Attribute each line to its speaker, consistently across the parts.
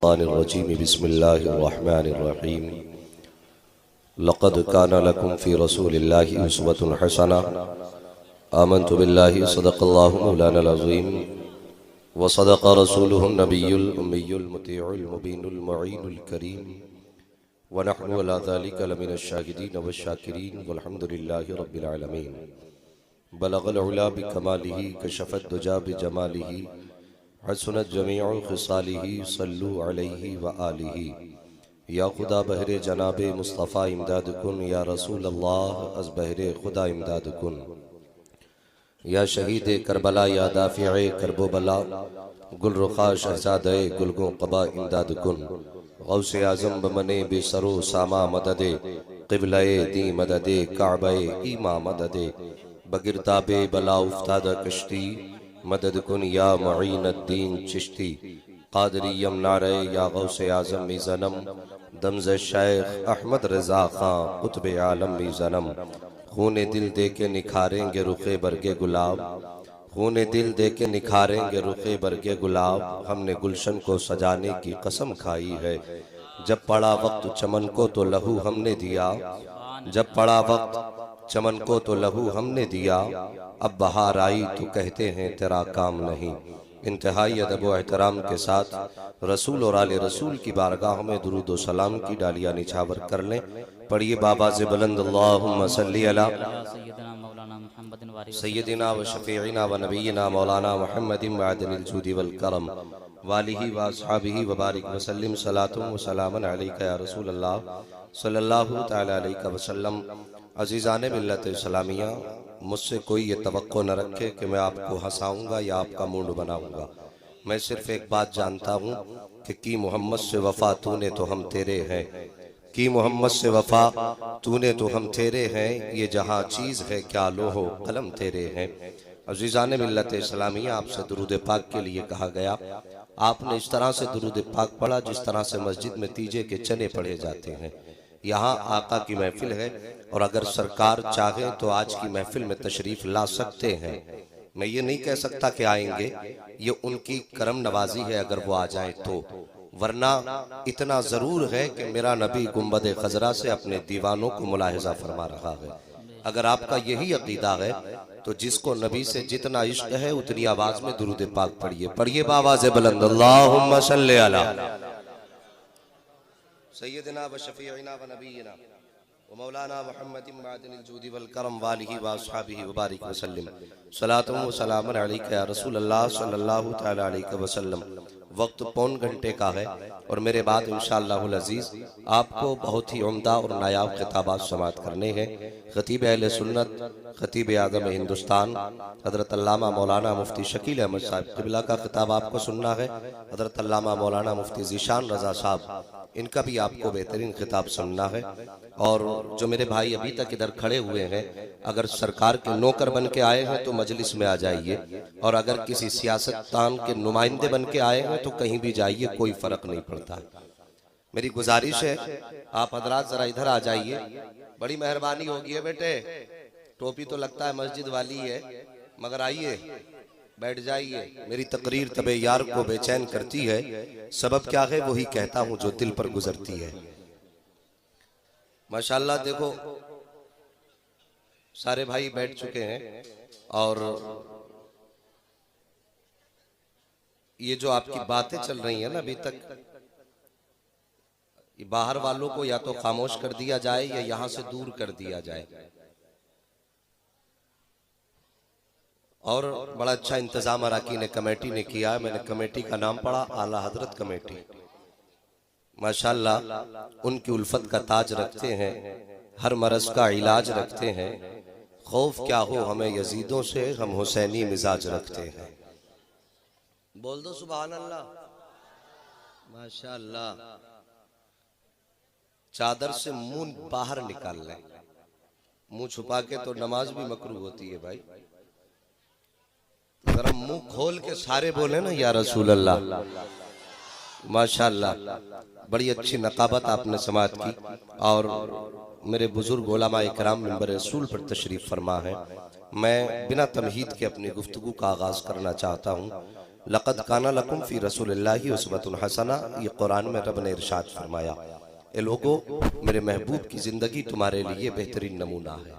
Speaker 1: बिस्मिल्लाहिर्रहमानिर्रहीम। लक़द कान लकुम फ़ी रसूलिल्लाहि उस्वतुन हसना। आमन्तु बिल्लाहि सदक़ल्लाहु मौलाना अज़ीम व सदक़ रसूलुहु नबियुल उम्मियुल मुतीउल मुबीनुल मुईनुल करीम व नहनु अला ज़ालिका लमिनश शाहिदीन वश्शाकिरीन वल्हम्दुलिल्लाहि रब्बिल आलमीन। बलगल उला बिकमालिही कशफ़द दुजा बिजमालिही हसनत जमीउ खिसालिही सल्लु अलैहि व आलिही। या खुदा बहरे जनाबे मुस्तफ़ा इमदाद कुन, या रसूल अल्लाह अज़ बहरे खुदा इमदाद कुन। या शहीद करबला या दाफ़िए करबो बला, गुलरुखा शहज़ादे गुलगो क़बा इमदाद कुन। गौसे आज़म बमने बेसरो सामा मददे, क़िबले दी मददे काबे ईमा मददे। बगिरताबे बला उफ्तादा कश्ती, मदद कुन या मुईनुद्दीन चिश्ती। क़ादरी यमनारे या गौसे आज़म मीज़नम, दमज़ शेख अहमद रज़ा खां कुतुब आलम मीज़नम। खूने दिल दे के निखारेंगे रुखे बरगे गुलाब, खूने दिल दे के निखारेंगे रुखे बरगे गुलाब। हमने गुलशन को सजाने की कसम खाई है, जब पड़ा वक्त चमन को तो लहू हमने दिया। जब पड़ा वक्त चमन को तो लहू हमने दिया, अब बहार आई तो कहते हैं तेरा काम नहीं। इंतहाई अदब व एहतराम के साथ रसूल और आले रसूल की बारगाह में दुरूद व सलाम की डालियाँ निछावर कर लें। पढ़िए बाबा से बुलंद अल्लाहुम्मा सल्ली अला सय्यदिना व शफीइना व नबीना मौलाना मुहम्मदिन मअदनिल जूदी वल करम वालिही व अस्हाबिही व बारिक व सल्लिम सलातुन व सलामन अलैका या रसूल अल्लाह सल्लल्लाहु तआला अलैहि वसल्लम। अज़ीज़ान मिल्लत इस्लामिया, मुझसे कोई ये तवक्को न रखे कि मैं आपको हंसाऊंगा या आपका मूड बनाऊंगा। मैं सिर्फ एक बात जानता हूँ कि मोहम्मद से वफा तूने तो हम तेरे हैं, कि मोहम्मद से वफा तूने तो हम तेरे हैं। ये जहाँ चीज़ है क्या लोहो कलम तेरे हैं। अज़ीज़ान मिल्लत इस्लामिया, आपसे दुरूद पाक के लिए कहा गया। आपने इस तरह से दुरूद पाक पढ़ा जिस तरह से मस्जिद में तीजे के चने पढ़े जाते हैं। यहाँ आका की महफिल है और अगर सरकार चाहे तो आज की महफिल में तशरीफ ला सकते हैं। मैं ये नहीं कह सकता कि आएंगे, ये उनकी करम नवाजी है अगर वो आ जाए तो, वरना इतना जरूर है कि मेरा नबी गुंबद खजरा से अपने दीवानों को मुलाहिजा फरमा रहा है। अगर आपका यही अकीदा है तो जिसको नबी से जितना इश्क है उतनी आवाज में दुरूद पाक पढ़िए। पढ़िए बावाज़े बुलंद अल्लाहुम्मा सल्ली अला सय्यदिना व शफीइना व नबीना व मौलाना मुहम्मदिन मअदनिल जूदी वल करम वालिही व अस्हाबिही व बारिक व सल्लिम सलातुन व सलामुन अलैका या रसूल अल्लाह सल्लल्लाहु तआला अलैहि वसल्लम। वक्त पौन घंटे का है और मेरे बाद इंशाअल्लाहुल अज़ीज़ आपको बहुत ही उम्दा और नायाब खिताबात समाअत करने हैं। खतीब अहले सुन्नत, खतीब आज़म हिंदुस्तान हज़रत अल्लामा मौलाना मुफ्ती शकील अहमद साहब क़िबला का खिताब आपको सुनना है। हज़रत अल्लामा मौलाना मुफ्ती ज़ीशान रज़ा साहब, इनका भी आपको बेहतरीन खिताब सुनना है। और जो मेरे भाई अभी तक इधर खड़े हुए हैं, अगर सरकार के नौकर बन के आए हैं तो मजलिस में आ जाइए, और अगर किसी सियासतदान के नुमाइंदे बन के आए हैं तो कहीं भी जाइए, कोई फर्क नहीं पड़ता। मेरी गुजारिश है आप हजरात जरा इधर आ जाइए, बड़ी मेहरबानी होगी है बेटे। टोपी तो लगता है मस्जिद वाली है, मगर आइए बैठ जाइए। मेरी तकरीर तबे यार को बेचैन करती है, सबब क्या है वही कहता हूं जो दिल पर गुजरती है। माशाल्लाह देखो सारे भाई बैठ चुके हैं, और ये जो आपकी बातें चल रही हैं ना अभी तक, ये बाहर वालों को या तो खामोश कर दिया जाए या यहां से दूर कर दिया जाए। और बड़ा अच्छा इंतजाम अराकीन कमेटी ने किया है। मैंने कमेटी का नाम पढ़ा आला हजरत कमेटी। माशाल्लाह उनकी उल्फत का ताज रखते हैं, हर मरज का इलाज रखते हैं। खौफ क्या हो हमें यजीदों से, हम हुसैनी मिजाज रखते हैं। बोल दो सुभान अल्लाह। माशाल्लाह चादर से मुंह बाहर निकाल लें, मुंह छुपा के तो नमाज भी मकरूह होती है भाई। जरा मुंह खोल के सारे बोले ना या रसूल अल्लाह। माशाल्लाह बड़ी अच्छी नकाबत आपने समाअत की। और मेरे बुजुर्ग उलमा इकराम मिंबर रसूल पर तशरीफ फरमा है। मैं बिना तमहीद के अपनी गुफ्तगू का आगाज करना चाहता हूँ। लक़द काना लकुम फ़ी रसूलिल्लाहि उस्वतुन हसना, ये कुरान में रब ने इरशाद फरमाया, ए लोगो मेरे महबूब की ज़िंदगी तुम्हारे लिए बेहतरीन नमूना है।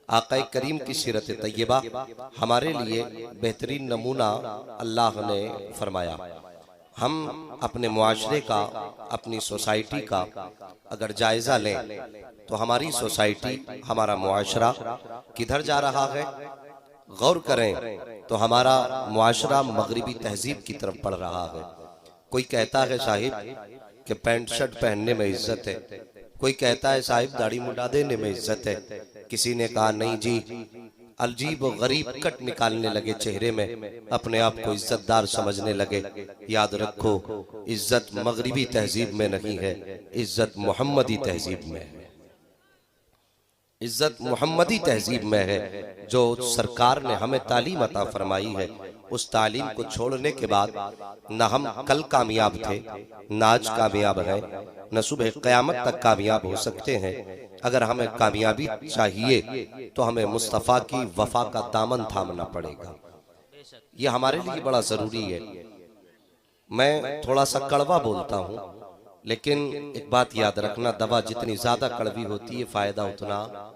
Speaker 1: आक़ाए करीम की सीरत तय्यबा हमारे लिए बेहतरीन नमूना अल्लाह ने फरमाया। हम अपने मुआशरे का, अपनी सोसाइटी का अगर जायज़ा लें तो हमारी सोसाइटी, हमारा मुआशरा किधर जा रहा है, गौर करें तो हमारा मुआशरा मगरिबी तहजीब की तरफ बढ़ रहा है। कोई कहता है साहिब कि पैंट शर्ट पहनने में इज्जत है, कोई कहता है साहिब दाढ़ी मुंडा देने में इज्जत है, किसी ने कहा नहीं जी, अजीब और गरीब कट निकालने लगे चेहरे में, अपने आप को इज्जतदार समझने लगे। याद रखो, इज्जत मगरिबी तहजीब में नहीं है, इज्जत मोहम्मदी तहजीब में है। इज्जत मोहम्मदी तहजीब में है जो सरकार ने हमें तालीम अता फरमाई है। उस तालीम को छोड़ने के बाद न हम कल कामयाब थे, न आज कामयाब हैं, न सुबह क़यामत तक कामयाब हो सकते हैं। अगर हमें कामयाबी चाहिए तो हमें मुस्तफ़ा की वफा का दामन थामना पड़ेगा। ये हमारे लिए बड़ा ज़रूरी है। मैं थोड़ा सा कड़वा बोलता हूँ, लेकिन एक बात याद रखना, दवा जितनी ज्यादा कड़वी होती है फायदा उतना।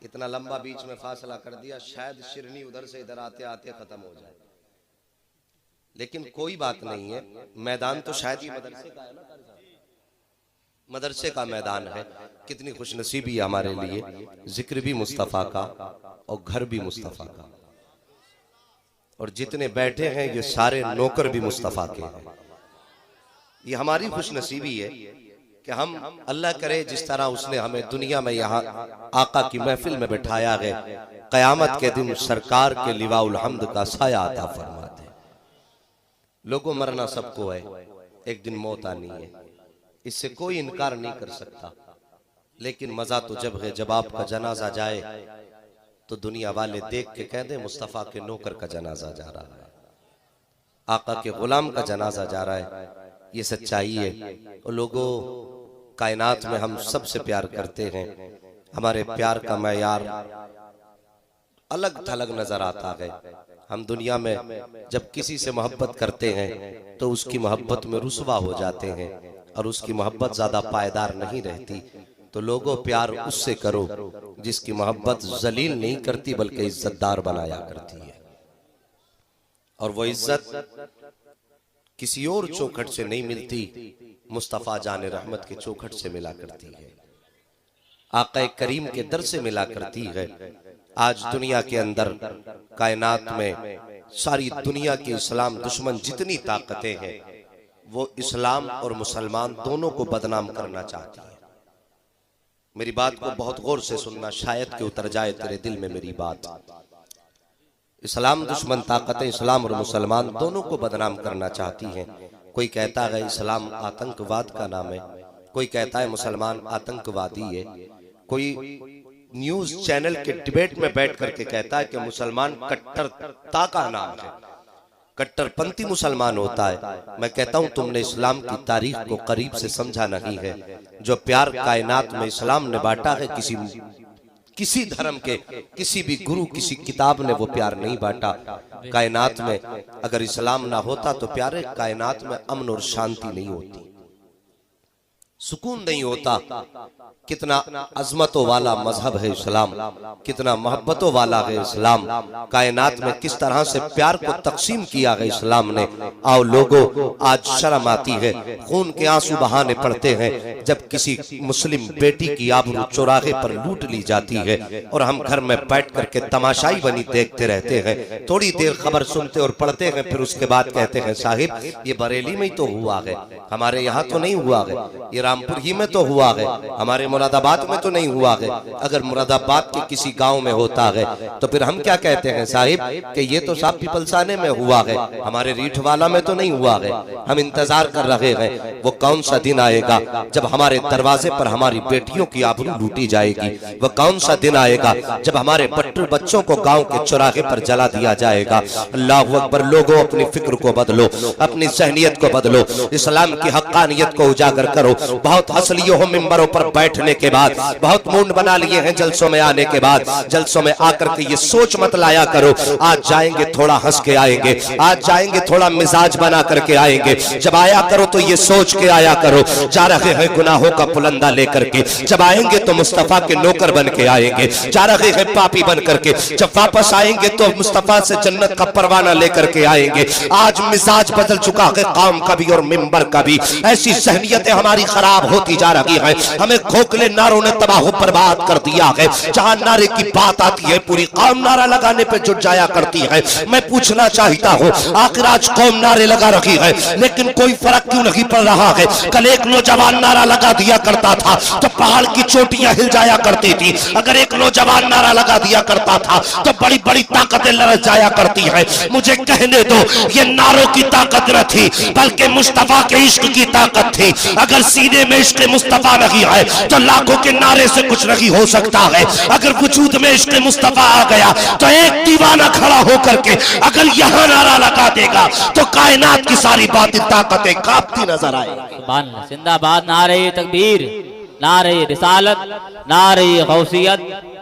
Speaker 1: इतना लंबा बीच में फासला कर दिया, शायद शिरनी उधर से इधर आते आते खत्म हो जाए, लेकिन कोई बात नहीं है। मैदान तो शायद ही मदरसे का है ना, मदरसे का मैदान है। कितनी खुशनसीबी है हमारे लिए, जिक्र भी मुस्तफ़ा का और घर भी मुस्तफ़ा का, और जितने बैठे हैं ये सारे नौकर भी मुस्तफ़ा के हैं। ये हमारी खुशनसीबी है कि हम, अल्लाह करे जिस तरह उसने हमें दुनिया में यहाँ आका की महफिल में बैठाया है, क़यामत के दिन सरकार के लिवाउल हम्द का साया अता फरमा दे। लोगों मरना सबको है, एक दिन मौत आनी है, इससे कोई इनकार नहीं कर सकता। लेकिन मजा तो जब है जब आपका जनाजा जाए तो दुनिया वाले देख के कह दे मुस्तफ़ा के नौकर का जनाजा जा रहा है, आका के गुलाम का जनाजा जा रहा है। ये सच्चाई है। और लोगों, कायनात में हम सबसे प्यार करते हैं, हमारे प्यार का मैयार अलग थलग नजर आता है। हम दुनिया में जब किसी से मोहब्बत करते हैं तो उसकी मोहब्बत में रुसवा हो जाते हैं, और उसकी मोहब्बत ज्यादा पायदार नहीं रहती। तो लोगों, प्यार उससे करो जिसकी मोहब्बत जलील नहीं करती बल्कि इज्जतदार बनाया करती है, और वो इज्जत किसी और चौखट से नहीं मिलती, मुस्तफ़ा जाने रहमत के चौखट से मिला करती है, आक़ा करीम के दर से मिला करती है। आज दुनिया के अंदर, कायनात में, सारी दुनिया के इस्लाम दुश्मन जितनी ताकतें हैं, वो इस्लाम और मुसलमान दोनों को बदनाम करना चाहती है। मेरी बात को बहुत गौर से सुनना, शायद कि उतर जाए तेरे दिल में मेरी बात। इस्लाम दुश्मन ताकतें इस्लाम और मुसलमान दोनों को बदनाम करना चाहती हैं। कोई कहता है इस्लाम आतंकवाद का नाम है, कोई कहता है मुसलमान आतंकवादी है, कोई न्यूज चैनल के डिबेट में बैठ करके कहता है कि मुसलमान कट्टरता का नाम है, कट्टरपंथी मुसलमान होता है। मैं कहता हूं तुमने इस्लाम की तारीख को करीब से समझा नहीं है। जो प्यार कायनात में इस्लाम ने बांटा है, किसी धर्म के किसी भी गुरु, किसी किताब ने वो प्यार नहीं बांटा। कायनात में अगर इस्लाम ना होता तो प्यारे कायनात में अमन और शांति नहीं होती, सुकून नहीं होता। कितना अजमतों वाला मजहब है इस्लाम, कितना मोहब्बतों वाला है इस्लाम। कायनात में किस तरह से प्यार को तकसीम किया है इस्लाम ने। आओ लोगों, आज शर्म आती है, खून के आंसू बहाने पड़ते हैं जब किसी मुस्लिम बेटी की आबरू चौराहे पर लूट ली जाती है, और हम घर में बैठ करके तमाशाई बनी देखते रहते हैं। थोड़ी देर खबर सुनते और पढ़ते हैं, फिर उसके बाद कहते हैं साहिब ये बरेली में ही तो हुआ है, हमारे यहाँ तो नहीं हुआ है, ये रामपुर ही में तो हुआ है, हमारे मुरादाबाद में तो नहीं हुआ है। अगर मुरादाबाद के किसी गांव में होता है तो फिर हम क्या कहते हैं साहिब कि ये तो साहब पिपलसाने में हुआ है, हमारे रीठवाला में तो नहीं हुआ है। हम इंतजार कर रहे हैं वो कौन सा दिन आएगा जब हमारे दरवाजे पर हमारी बेटियों की आबरू लूटी जाएगी। वो कौन सा दिन आएगा जब हमारे बच्चों को गांव के चौराहे पर जला दिया जाएगा। अल्लाहु अकबर। लोगों, अपनी फिक्र को बदलो, अपनी ज़हनियत को बदलो, इस्लाम की हक्कानियत को उजागर करो। बहुत हंस लिए हो मिंबरों पर बैठने के बाद, बहुत मूड बना लिए हैं जलसों में आने के बाद। जलसों में आकर के ये सोच मत लाया करो आज जाएंगे थोड़ा हंस के आएंगे, आज जाएंगे थोड़ा मिजाज बना करके आएंगे। जब आया करो तो ये सोच के आया करो, जा रहे हैं गुनाहों का पुलंदा लेकर के, जब आएंगे तो मुस्तफा के नौकर बन के आएंगे। जा रहे हैं पापी बन करके, जब वापस आएंगे तो मुस्तफा से जन्नत का परवाना लेकर के आएंगे। आज मिजाज बदल चुका है काम का भी और मिंबर का भी। ऐसी सहनियतें हमारी खराब होती जा रही है। हमें खोखले नारों ने तबाह बर्बाद कर दिया है। जहां नारे की बात आती है पूरी कौम नारा लगाने पे जुट जाया करती है। मैं पूछना चाहता हूँ आखिर आज कौम नारे लगा रही है लेकिन कोई फर्क क्यों नहीं पड़ रहा है? कल एक नौजवान नारा लगा दिया करता था तो पहाड़ की चोटियां हिल जाया करती थी। अगर एक नौजवान नारा लगा दिया करता था तो बड़ी बड़ी ताकतें लड़ जाया करती है। मुझे कहने दो ये नारों की ताकत न थी बल्कि मुस्तफा के इश्क की ताकत थी। अगर सीने में इश्क मुस्तफा नहीं है तो लाखों के नारे से कुछ नहीं हो सकता है। अगर वजूद में इश्क मुस्तफा आ गया तो एक दीवाना खड़ा होकर के अगर यहाँ नारा लगा देगा तो कायनात की सारी बातें ताकतें कांपती नजर आए।
Speaker 2: जिंदाबाद नारे तकबीर, नारे रिसालत, नारे गौसियत,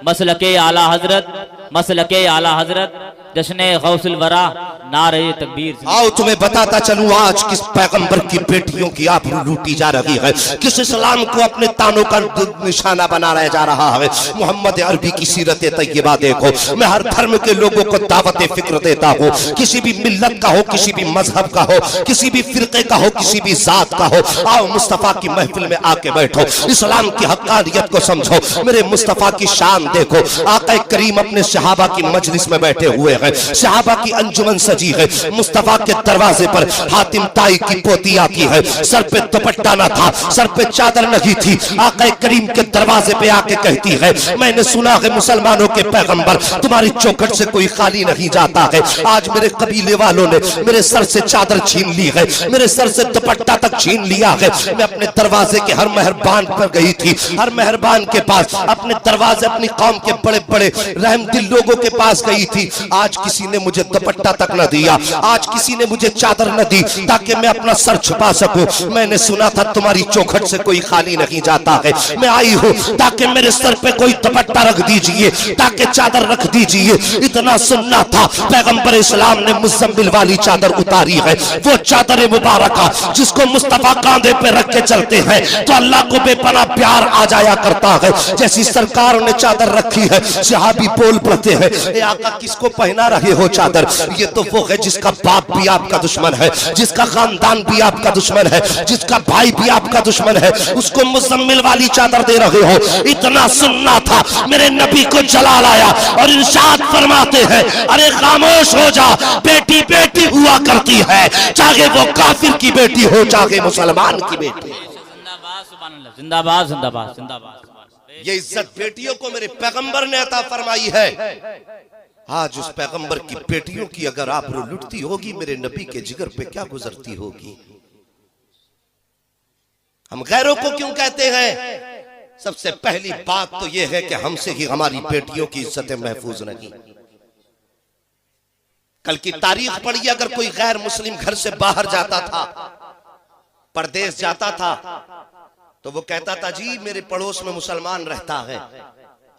Speaker 2: मसलके आला हजरत, मसलके आला हजरत, जश्ने गौसुल वरा, नारे तकबीर।
Speaker 1: आओ तुम्हें बताता चलूं आज किस पैगंबर की बेटियों की आबरू लूटी जा रही है, किस इस्लाम को अपने तानों का निशाना बनाया जा रहा है। मोहम्मद अरबी की सीरत तैयबा देखो। मैं हर धर्म के लोगों को दावत फिक्र देता हूँ, किसी भी मिल्लत का हो, किसी भी मजहब का हो, किसी भी फिरके का हो, किसी भी जात का हो। आओ मुस्तफा की महफिल में आके बैठो, इस्लाम की हक्कानियत को समझो, मेरे मुस्तफा की शान देखो। आका करीम अपने सहाबा की मजलिस में बैठे हुए हैं, सहाबा की अंजुमन सजी है। मुस्तफा के दरवाजे पर हातिम ताई की पोती आती है, सर पे दुपट्टा न था, सर पे चादर नहीं थी। आका करीम के दरवाजे पे आके कहती है मैंने सुना है मुसलमानों के पैगंबर तुम्हारी चौखट से कोई खाली नहीं जाता है। आज मेरे कबीले वालों ने मेरे सर से चादर छीन ली है, मेरे सर से दुपट्टा तक छीन लिया है। मैं अपने दरवाजे के हर मेहरबान पर गई थी, हर मेहरबान के पास अपने दरवाजे अपनी कौम के बड़े बड़े रहमदिल लोगों के पास गई थी। आज किसी ने मुझे दुपट्टा तक न दिया, आज किसी ने मुझे चादर न दी ताकि मैं अपना सर छुपा सकूं। मैंने सुना था तुम्हारी चौखट से कोई खाली नहीं जाता है। मैं आई हूं ताकि मेरे सर पे कोई दुपट्टा रख दीजिए, ताकि चादर रख दीजिए। इतना सुनना था पैगंबर इस्लाम ने मुज़म्मिल वाली चादर उतारी है, वो चादर मुबारका जिसको मुस्तफा कांधे पे रख के चलते हैं तो अल्लाह को बेपनाह प्यार आ जाया करता है। जैसी सरकार ने चादर रखी है सहाबी बोल पड़ते हैं ए आका किसको पहना रहे हो चादर? ये तो वो है जिसका बाप भी आपका दुश्मन है, जिसका खानदान भी आपका दुश्मन है, जिसका भाई भी आपका दुश्मन है, उसको मुज़म्मिल वाली चादर दे रहे हो। इतना सुनना था मेरे नबी को जला लाया और इरशाद फरमाते हैं अरे खामोश हो जा, बेटी बेटी हुआ करती है, चाहे वो काफिर की बेटी हो चाहे मुसलमान की बेटी।
Speaker 2: जिंदाबाद जिंदाबाद जिंदाबाद।
Speaker 1: ये इज्जत बेटियों को मेरे पैगंबर ने अता फरमाई है। आज उस पैगंबर की बेटियों की अगर आबरू लुटती होगी मेरे नबी के जिगर पे क्या गुजरती होगी। हम गैरों को क्यों कहते हैं? सबसे पहली बात तो यह है कि हमसे ही हमारी बेटियों की इज्जतें महफूज नहीं। कल की तारीख पढ़िए, अगर कोई गैर मुस्लिम घर से बाहर जाता था, परदेश जाता था, तो वो कहता था जी मेरे पड़ोस में मुसलमान रहता है,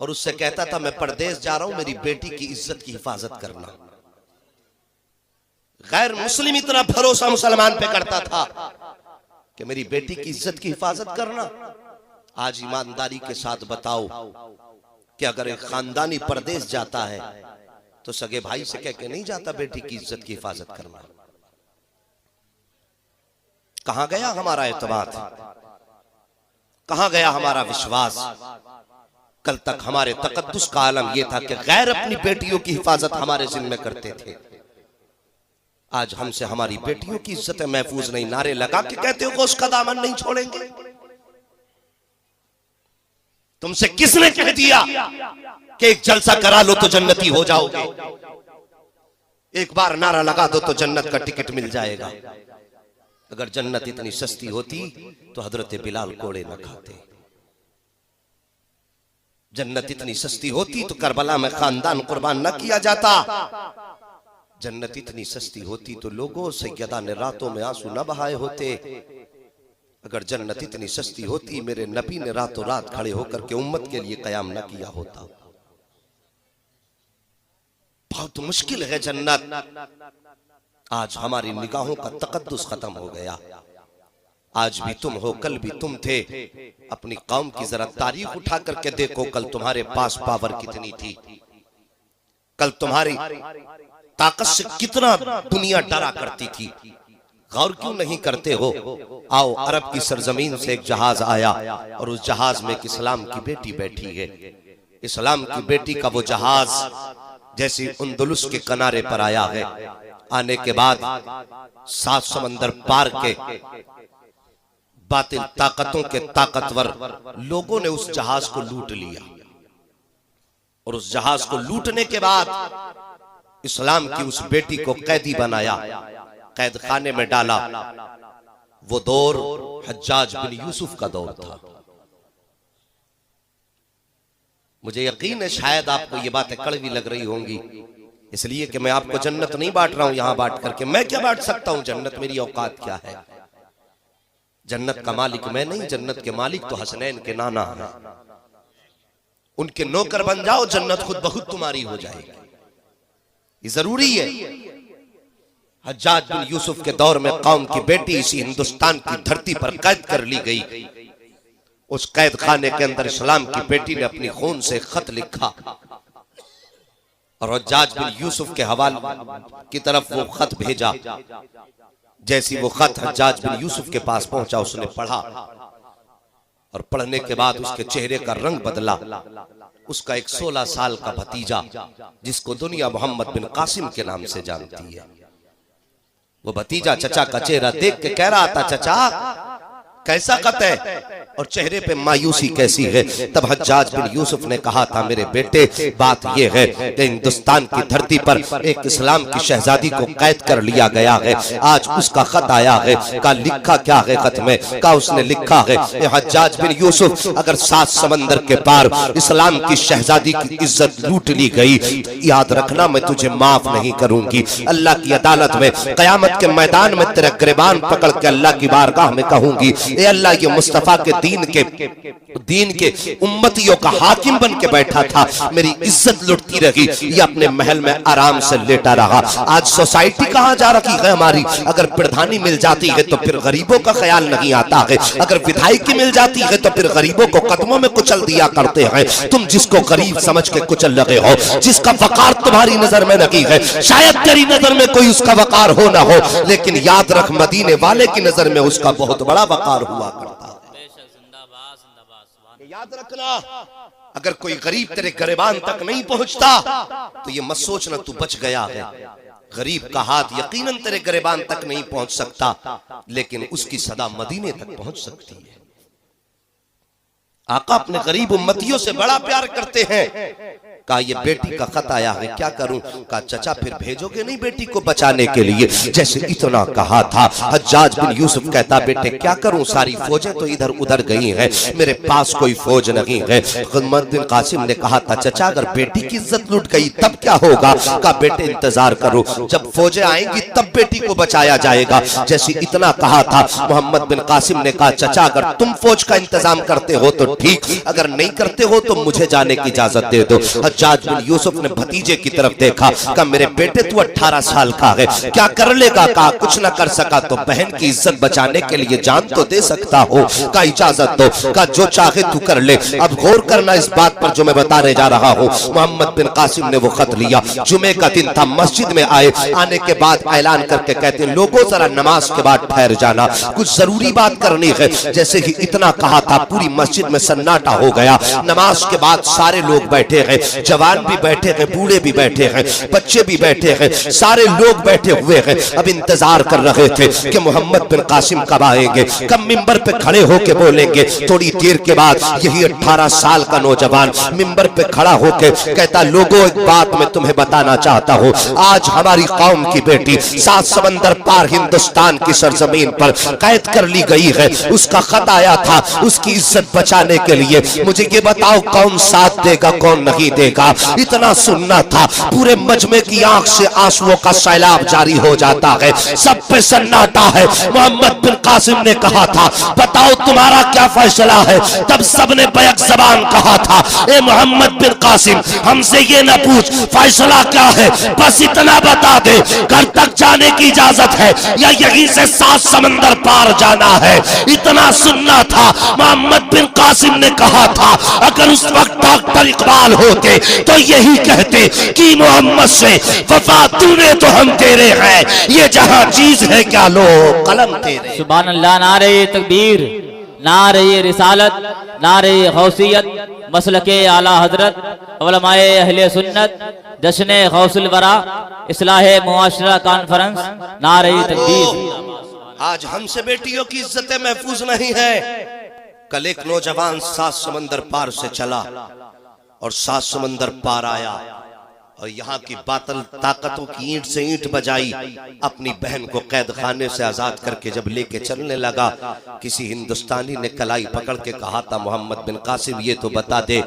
Speaker 1: और उससे कहता था मैं परदेश जा रहा हूं, मेरी बेटी की इज्जत की हिफाजत करना। गैर मुस्लिम इतना भरोसा मुसलमान पे करता था कि मेरी बेटी की इज्जत की हिफाजत करना। आज ईमानदारी के साथ बताओ कि अगर एक खानदानी परदेश जाता है तो सगे भाई से कह के नहीं जाता बेटी की इज्जत की हिफाजत करना। कहां गया हमारा एतमाद, कहां गया हमारा विश्वास? कल तक हमारे तकद्दुस का आलम यह था कि गैर अपनी बेटियों की हिफाजत हमारे जिम्मे करते थे। आज हमसे हमारी बेटियों की इज्जतें महफूज नहीं। नारे लगा के कहते हो कि उसका दामन नहीं छोड़ेंगे। तुमसे किसने कह दिया कि एक जलसा करा लो तो जन्नती हो जाओगे? एक बार नारा लगा दो तो जन्नत का टिकट मिल जाएगा। अगर जन्नत इतनी सस्ती होती तो हजरत बिलाल कोड़े न खाते। जन्नत इतनी सस्ती होती तो करबला में खानदान कुर्बान न किया जाता। जन्नत इतनी सस्ती होती तो लोगों सैयदा ने रातों में आंसू न बहाए होते। अगर जन्नत इतनी सस्ती होती मेरे नबी ने रातों रात खड़े होकर के उम्मत के लिए कयाम न किया होता। बहुत मुश्किल है जन्नत। आज हमारी निगाहों का तकद्दुस खत्म हो गया। आज भी तुम हो, कल भी तुम थे। अपनी कौम की जरा तारीख उठा करके देखो, कल तुम्हारे पास पावर कितनी थी, कल तुम्हारी ताकत से कितना दुनिया डरा करती थी। गौर क्यों नहीं करते हो? आओ, अरब की सरजमीन से एक जहाज आया और उस जहाज में एक इस्लाम की बेटी बैठी है। इस्लाम की बेटी का वो जहाज जैसे अंदलुस के किनारे पर आया है, आने के बाद 7 समंदर पार के बातिल ताकतों के ताकतवर लोगों ने उस जहाज को लूट लिया और उस जहाज को लूटने के बाद इस्लाम की उस बेटी को कैदी बनाया, कैद खाने में डाला। वो दौर हज्जाज बिन यूसुफ का दौर था। मुझे यकीन है शायद आपको ये बातें कड़वी लग रही होंगी, इसलिए कि मैं आपको जन्नत नहीं बांट रहा हूं यहां बांट करके। मैं क्या बांट सकता हूं जन्नत? मेरी औकात क्या है? जन्नत का मालिक मैं नहीं, जन्नत के मालिक तो हसनैन के नाना है। उनके नौकर बन जाओ, जन्नत खुद बहुत तुम्हारी हो जाएगी। ये जरूरी है। हज्जाज बिन यूसुफ के दौर में कौम की बेटी इसी हिंदुस्तान की धरती पर कैद कर ली गई। उस कैद खाने के अंदर इस्लाम की बेटी ने अपनी खून से खत लिखा और हज्जाज बिन यूसुफ के हवाले की तरफ वो खत भेजा। जैसी वो खत हज्जाज बिन यूसुफ के पास पहुंचा, उसने पढ़ा और पढ़ने के बाद उसके चेहरे का रंग बदला। उसका एक 16 साल का भतीजा, जिसको दुनिया मोहम्मद बिन कासिम के नाम से जानती है, वो भतीजा चचा का चेहरा देख के कह रहा था, चचा कैसा खत है और चेहरे पे मायूसी कैसी है? तब हज्जाज बिन यूसुफ ने कहा था, मेरे बेटे बात यह है कि हिंदुस्तान की धरती पर एक इस्लाम की शहजादी को कैद कर लिया गया है। आज उसका खत आया है। का लिखा क्या है खत में? का उसने लिखा है, हज्जाज बिन यूसुफ, अगर 7 समंदर के पार इस्लाम की शहजादी की इज्जत लूट ली गई, याद रखना मैं तुझे माफ नहीं करूंगी। अल्लाह की अदालत में कयामत के मैदान में तेरा गिरबान पकड़ के अल्लाह की बारगाह में कहूंगी, ए अल्लाह, ये मुस्तफा के दीन के उम्मतियों का हाकिम बन के बैठा था, मेरी इज्जत लुटती रही, ये अपने महल में आराम से लेटा रहा। आज सोसाइटी कहां जा रखी है हमारी? अगर प्रधानी मिल जाती है तो फिर गरीबों का ख्याल नहीं आता है, अगर विधायकी मिल जाती है तो फिर गरीबों को कदमों में कुचल दिया करते हैं। तुम जिसको गरीब समझ के कुचल लगे हो, जिसका वकार तुम्हारी नजर में नहीं है, शायद तेरी नजर में कोई उसका वकार हो ना हो, लेकिन याद रख मदीने वाले की नजर में उसका बहुत बड़ा वकार हुआ करता है। याद रखना, अगर कोई गरीब तेरे गिरबान तक नहीं पहुंचता तो ये मत सोचना तू बच गया है। गरीब का हाथ यकीनन तेरे गिरबान तक नहीं पहुंच सकता, लेकिन उसकी सदा मदीने तक पहुंच सकती है। आका अपने गरीब उम्मतियों से बड़ा प्यार करते हैं। कहा ये बेटी का खत आया है, क्या करूं? कहा चचा फिर भेजोगे नहीं बेटी को बचाने के लिए? जैसे इतना कहा था, हज्जाज बिन यूसुफ कहता, बेटे क्या करूं, सारी फौजें तो इधर उधर गई हैं, मेरे पास कोई फौज नहीं है। मोहम्मद बिन कासिम ने कहा था, चचा अगर बेटी की इज्जत लूट गई तब क्या होगा? कहा बेटे इंतजार करो, जब फौजें आएंगी तब बेटी को बचाया जाएगा। जैसे इतना कहा था, मोहम्मद बिन कासिम ने कहा, चचा अगर तुम फौज का इंतजाम करते हो तो ठीक, अगर नहीं करते हो तो मुझे जाने की इजाजत दे दो। हज्जाज बिन यूसुफ ने भतीजे की तरफ देखा, कहा मेरे बेटे तू 18 साल का है, क्या कर लेगा? कहा कुछ न कर सका तो बहन की इज्जत बचाने के लिए जान तो दे सकता हो, का इजाजत दो। कहा जो चाहे तू कर ले। अब गौर करना इस बात पर जो मैं बताने जा रहा हूँ। मोहम्मद बिन कासिम ने वो खत लिया, जुमे का दिन था, मस्जिद में आए, आने के बाद ऐलान करके कहते हैं, लोगों जरा नमाज के बाद ठहर जाना, कुछ जरूरी बात करनी है। जैसे ही इतना कहा था, पूरी मस्जिद में सन्नाटा हो गया। नमाज के बाद सारे लोग बैठे हैं, जवान भी बैठे हैं, बूढ़े भी बैठे हैं, बच्चे भी बैठे हैं, सारे लोग बैठे हुए हैं। अब इंतजार कर रहे थे कि मोहम्मद बिन कासिम कब आएंगे, कब मिंबर पे खड़े होके बोलेंगे। थोड़ी देर के बाद यही 18 साल का नौजवान मिंबर पे खड़ा होके कहता, लोगों एक बात मैं तुम्हें बताना चाहता हूँ, आज हमारी कौम की बेटी 7 समंदर पार हिंदुस्तान की सरजमीन पर कैद कर ली गई है। उसका खत आया था, उसकी इज्जत बचाने के लिए। मुझे ये बताओ कौन साथ देगा कौन नहीं देगा?
Speaker 3: देगा। इतना सुनना था, पूरे मजमे की आंख से आंसुओं का सैलाब जारी हो जाता है, सब पे सन्नाटा है। मोहम्मद बिन कासिम ने कहा था, बताओ तुम्हारा क्या फैसला है? तब सबने बैक जबान कहा था, ए मोहम्मद बिन कासिम, हमसे ये न पूछ फैसला क्या है, बस इतना बता दे, घर तक जाने की इजाजत है या यहीं से 7 समंदर पार जाना है? इतना सुनना था। मोहम्मद बिन कासिम ने कहा था, अगर उस वक्त डॉक्टर इकबाल होते तो यही कहते कि मोहम्मद से वफा तूने तो हम तेरे हैं, ये जहां चीज है क्या लो कलम तेरे।
Speaker 2: सुभान अल्लाह। नारे तकबीर, नारे रिसालत, नारे गौसियत, मसलके आला हजरत, उलमाए अहले सुन्नत, जश्न गौसुल वरा, इस्लाहे मुआशरा कॉन्फ्रेंस, नारे तकबीर।
Speaker 3: आज हमसे बेटियों की इज्जतें महफूज नहीं है। कल एक नौजवान 7 समंदर पार से चला और 7 समंदर पार आया और यहाँ की बातल ताकतों की ईंट से ईंट बजाई, अपनी बहन को कैद खाने से आजाद करके जब लेके चलने लगा, किसी हिंदुस्तानी ने कलाई पकड़ के कहा था, मोहम्मद बिन कासिम ये तो बता दे,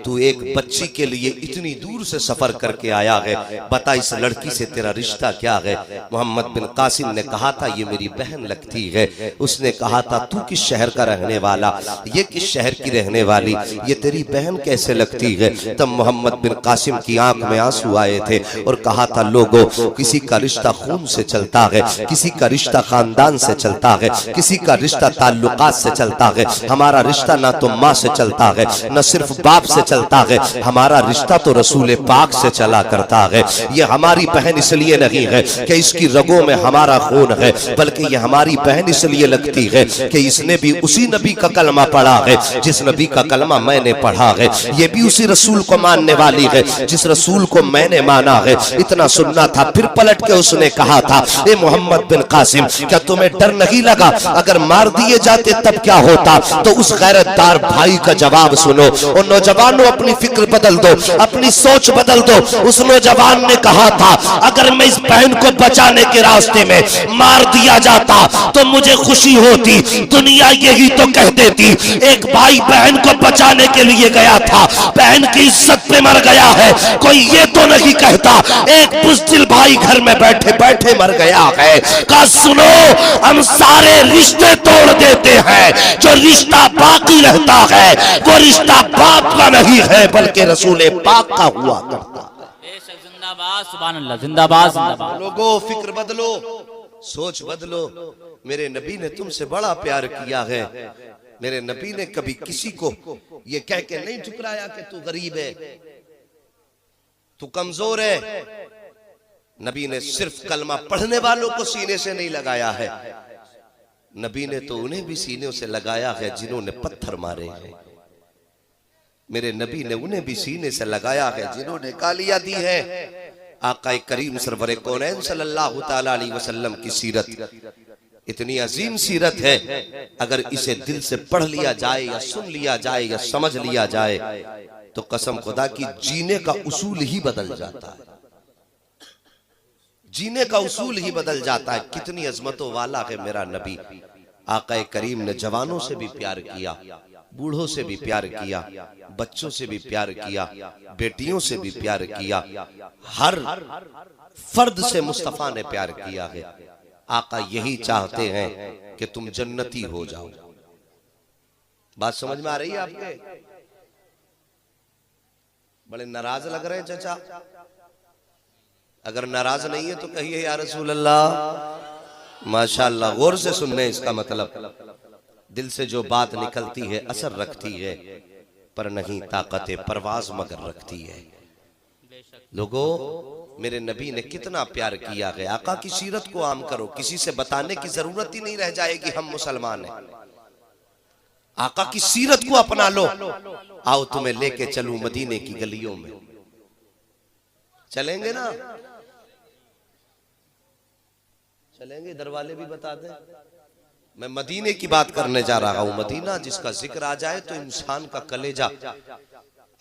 Speaker 3: तू एक बच्ची के लिए इतनी दूर से सफर करके आया है, बता इस लड़की से तेरा रिश्ता क्या है? मोहम्मद बिन कासिम ने कहा था, ये मेरी बहन लगती है। उसने कहा था, तू किस शहर का रहने वाला, ये किस शहर की रहने वाली, ये तेरी बहन कैसे लगती है? तब मोहम्मद बिन कासिम की आंख में आंसू आए थे और कहा था, लोगों, किसी का रिश्ता खून से चलता है, किसी का रिश्ता खानदान से चलता है, किसी का रिश्ता ताल्लुकात से चलता है। हमारा रिश्ता ना तो माँ से चलता है, न सिर्फ बाप से चलता है, हमारा रिश्ता तो रसूल पाक से चला करता है। ये हमारी बहन इसलिए नहीं है कि इसकी रगों में हमारा खून है, बल्कि ये हमारी बहन इसलिए लगती है कि इसने भी उसी नबी का कलमा पढ़ा है जिस नबी का कलमा मैंने पढ़ा है, ये भी उसी रसूल को मानने वाली है जिस रसूल को मैंने माना है। इतना सुनना था। फिर पलट के उसने कहा था, ए मोहम्मद बिन कासिम, क्या तुम्हें डर नहीं लगा अगर मार दिए जाते तब क्या होता? तो उस गैरतदार भाई का जवाब सुनो। और नौजवानों, अपनी फिक्र बदल दो, अपनी सोच बदल दो। उस नौजवान ने कहा था, अगर मैं इस बहन को बचाने के रास्ते में मार दिया जाता तो मुझे खुशी होती, दुनिया यही तो कह देती, एक भाई बहन को बचाने के लिए गया था, बहन की इज्जत पे मर गया है। कोई ये तो नहीं कहता एक बुज़दिल भाई घर में बैठे बैठे मर गया है। का सुनो, हम सारे रिश्ते तोड़ देते हैं, जो रिश्ता बाकी रहता है वो रिश्ता बाप का नहीं है बल्कि रसूल पाक का हुआ करता है।
Speaker 2: जिंदाबाद, सुभान अल्लाह, जिंदाबाद, जिंदाबाद।
Speaker 3: लोगों, फिक्र बदलो, सोच बदलो। मेरे नबी ने तुमसे बड़ा प्यार किया है। मेरे नबी ने कभी किसी को ये कह के नहीं ठुकराया कि तू गरीब है, तू कमजोर है। नबी ने सिर्फ कलमा पढ़ने वालों को सीने से नहीं लगाया है, नबी ने तो उन्हें भी सीने से लगाया है जिन्होंने पत्थर मारे हैं। मेरे नबी ने उन्हें भी सीने से लगाया है जिन्होंने गालियां दी है। आका करीम सरवरे कौनैन सल्लल्लाहु तआला अलैहि वसल्लम की सीरत इतनी अजीम सीरत है, अगर इसे दिल से पढ़ लिया जाए या सुन लिया जाए या समझ लिया जाए तो कसम खुदा की जीने का उसूल ही बदल जाता है, जीने का उसूल ही बदल जाता है। कितनी अजमतों वाला है मेरा नबी। आका करीम ने जवानों से भी प्यार किया, बूढ़ों से भी प्यार किया, बच्चों से भी प्यार किया, बेटियों से भी प्यार किया, हर फर्द से मुस्तफा ने प्यार किया है। आका यही चाहते हैं कि तुम जन्नती हो जाओ। बात समझ में आ रही है आपके? बड़े नाराज लग रहे हैं चाचा। अगर नाराज नहीं है तो कहिए या रसूल अल्लाह। माशाअल्लाह, गौर से सुनने इसका मतलब, दिल से जो बात निकलती है असर रखती है, पर नहीं ताकत परवाज मगर रखती है। लोगों, मेरे नबी ने कितना प्यार किया है। आका की सीरत को आम करो, किसी से बताने की जरूरत ही नहीं रह जाएगी हम मुसलमान हैं। आका की सीरत को अपना लो। आओ तुम्हें लेके चलूं मदीने की गलियों में, चलेंगे ना? चलेंगे? दरवाजे भी बता दें। मैं मदीने की बात करने जा रहा हूं। मदीना जिसका जिक्र आ जाए तो इंसान का कलेजा,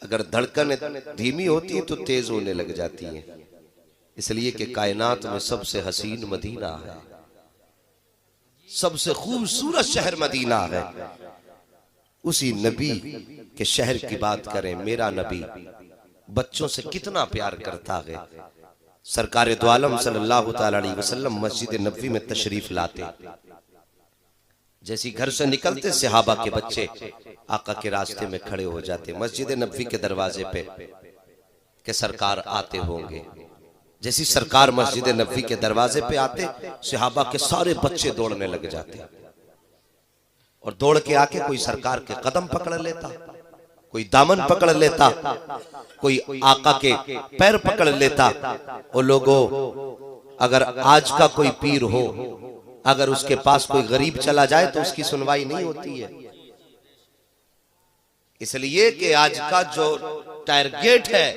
Speaker 3: अगर धड़कन धीमी होती है तो तेज होने लग जाती है, इसलिए कि कायनात में सबसे हसीन मदीना है, सबसे खूबसूरत शहर मदीना है। उसी नबी के शहर की बात करें। मेरा नबी बच्चों से कितना प्यार करता है। सरकार दो आलम सल्लल्लाहु ताला अलैहि वसल्लम मस्जिद नबवी में तशरीफ लाते, जैसी घर से निकलते सहाबा के बच्चे आका के रास्ते में खड़े हो जाते मस्जिद नबवी के दरवाजे पे कि सरकार आते होंगे। जैसी सरकार मस्जिद नबवी के दरवाजे पे आते, सहाबा के सारे बच्चे दौड़ने लग जाते और दौड़ के आके कोई सरकार के कदम पकड़ लेता, कोई दामन पकड़ लेता, कोई आका के पैर पकड़ लेता। वो लोगों, अगर आज का कोई पीर हो, अगर उसके पास कोई गरीब चला जाए तो उसकी सुनवाई नहीं होती है। इसलिए कि आज का जो टारगेट है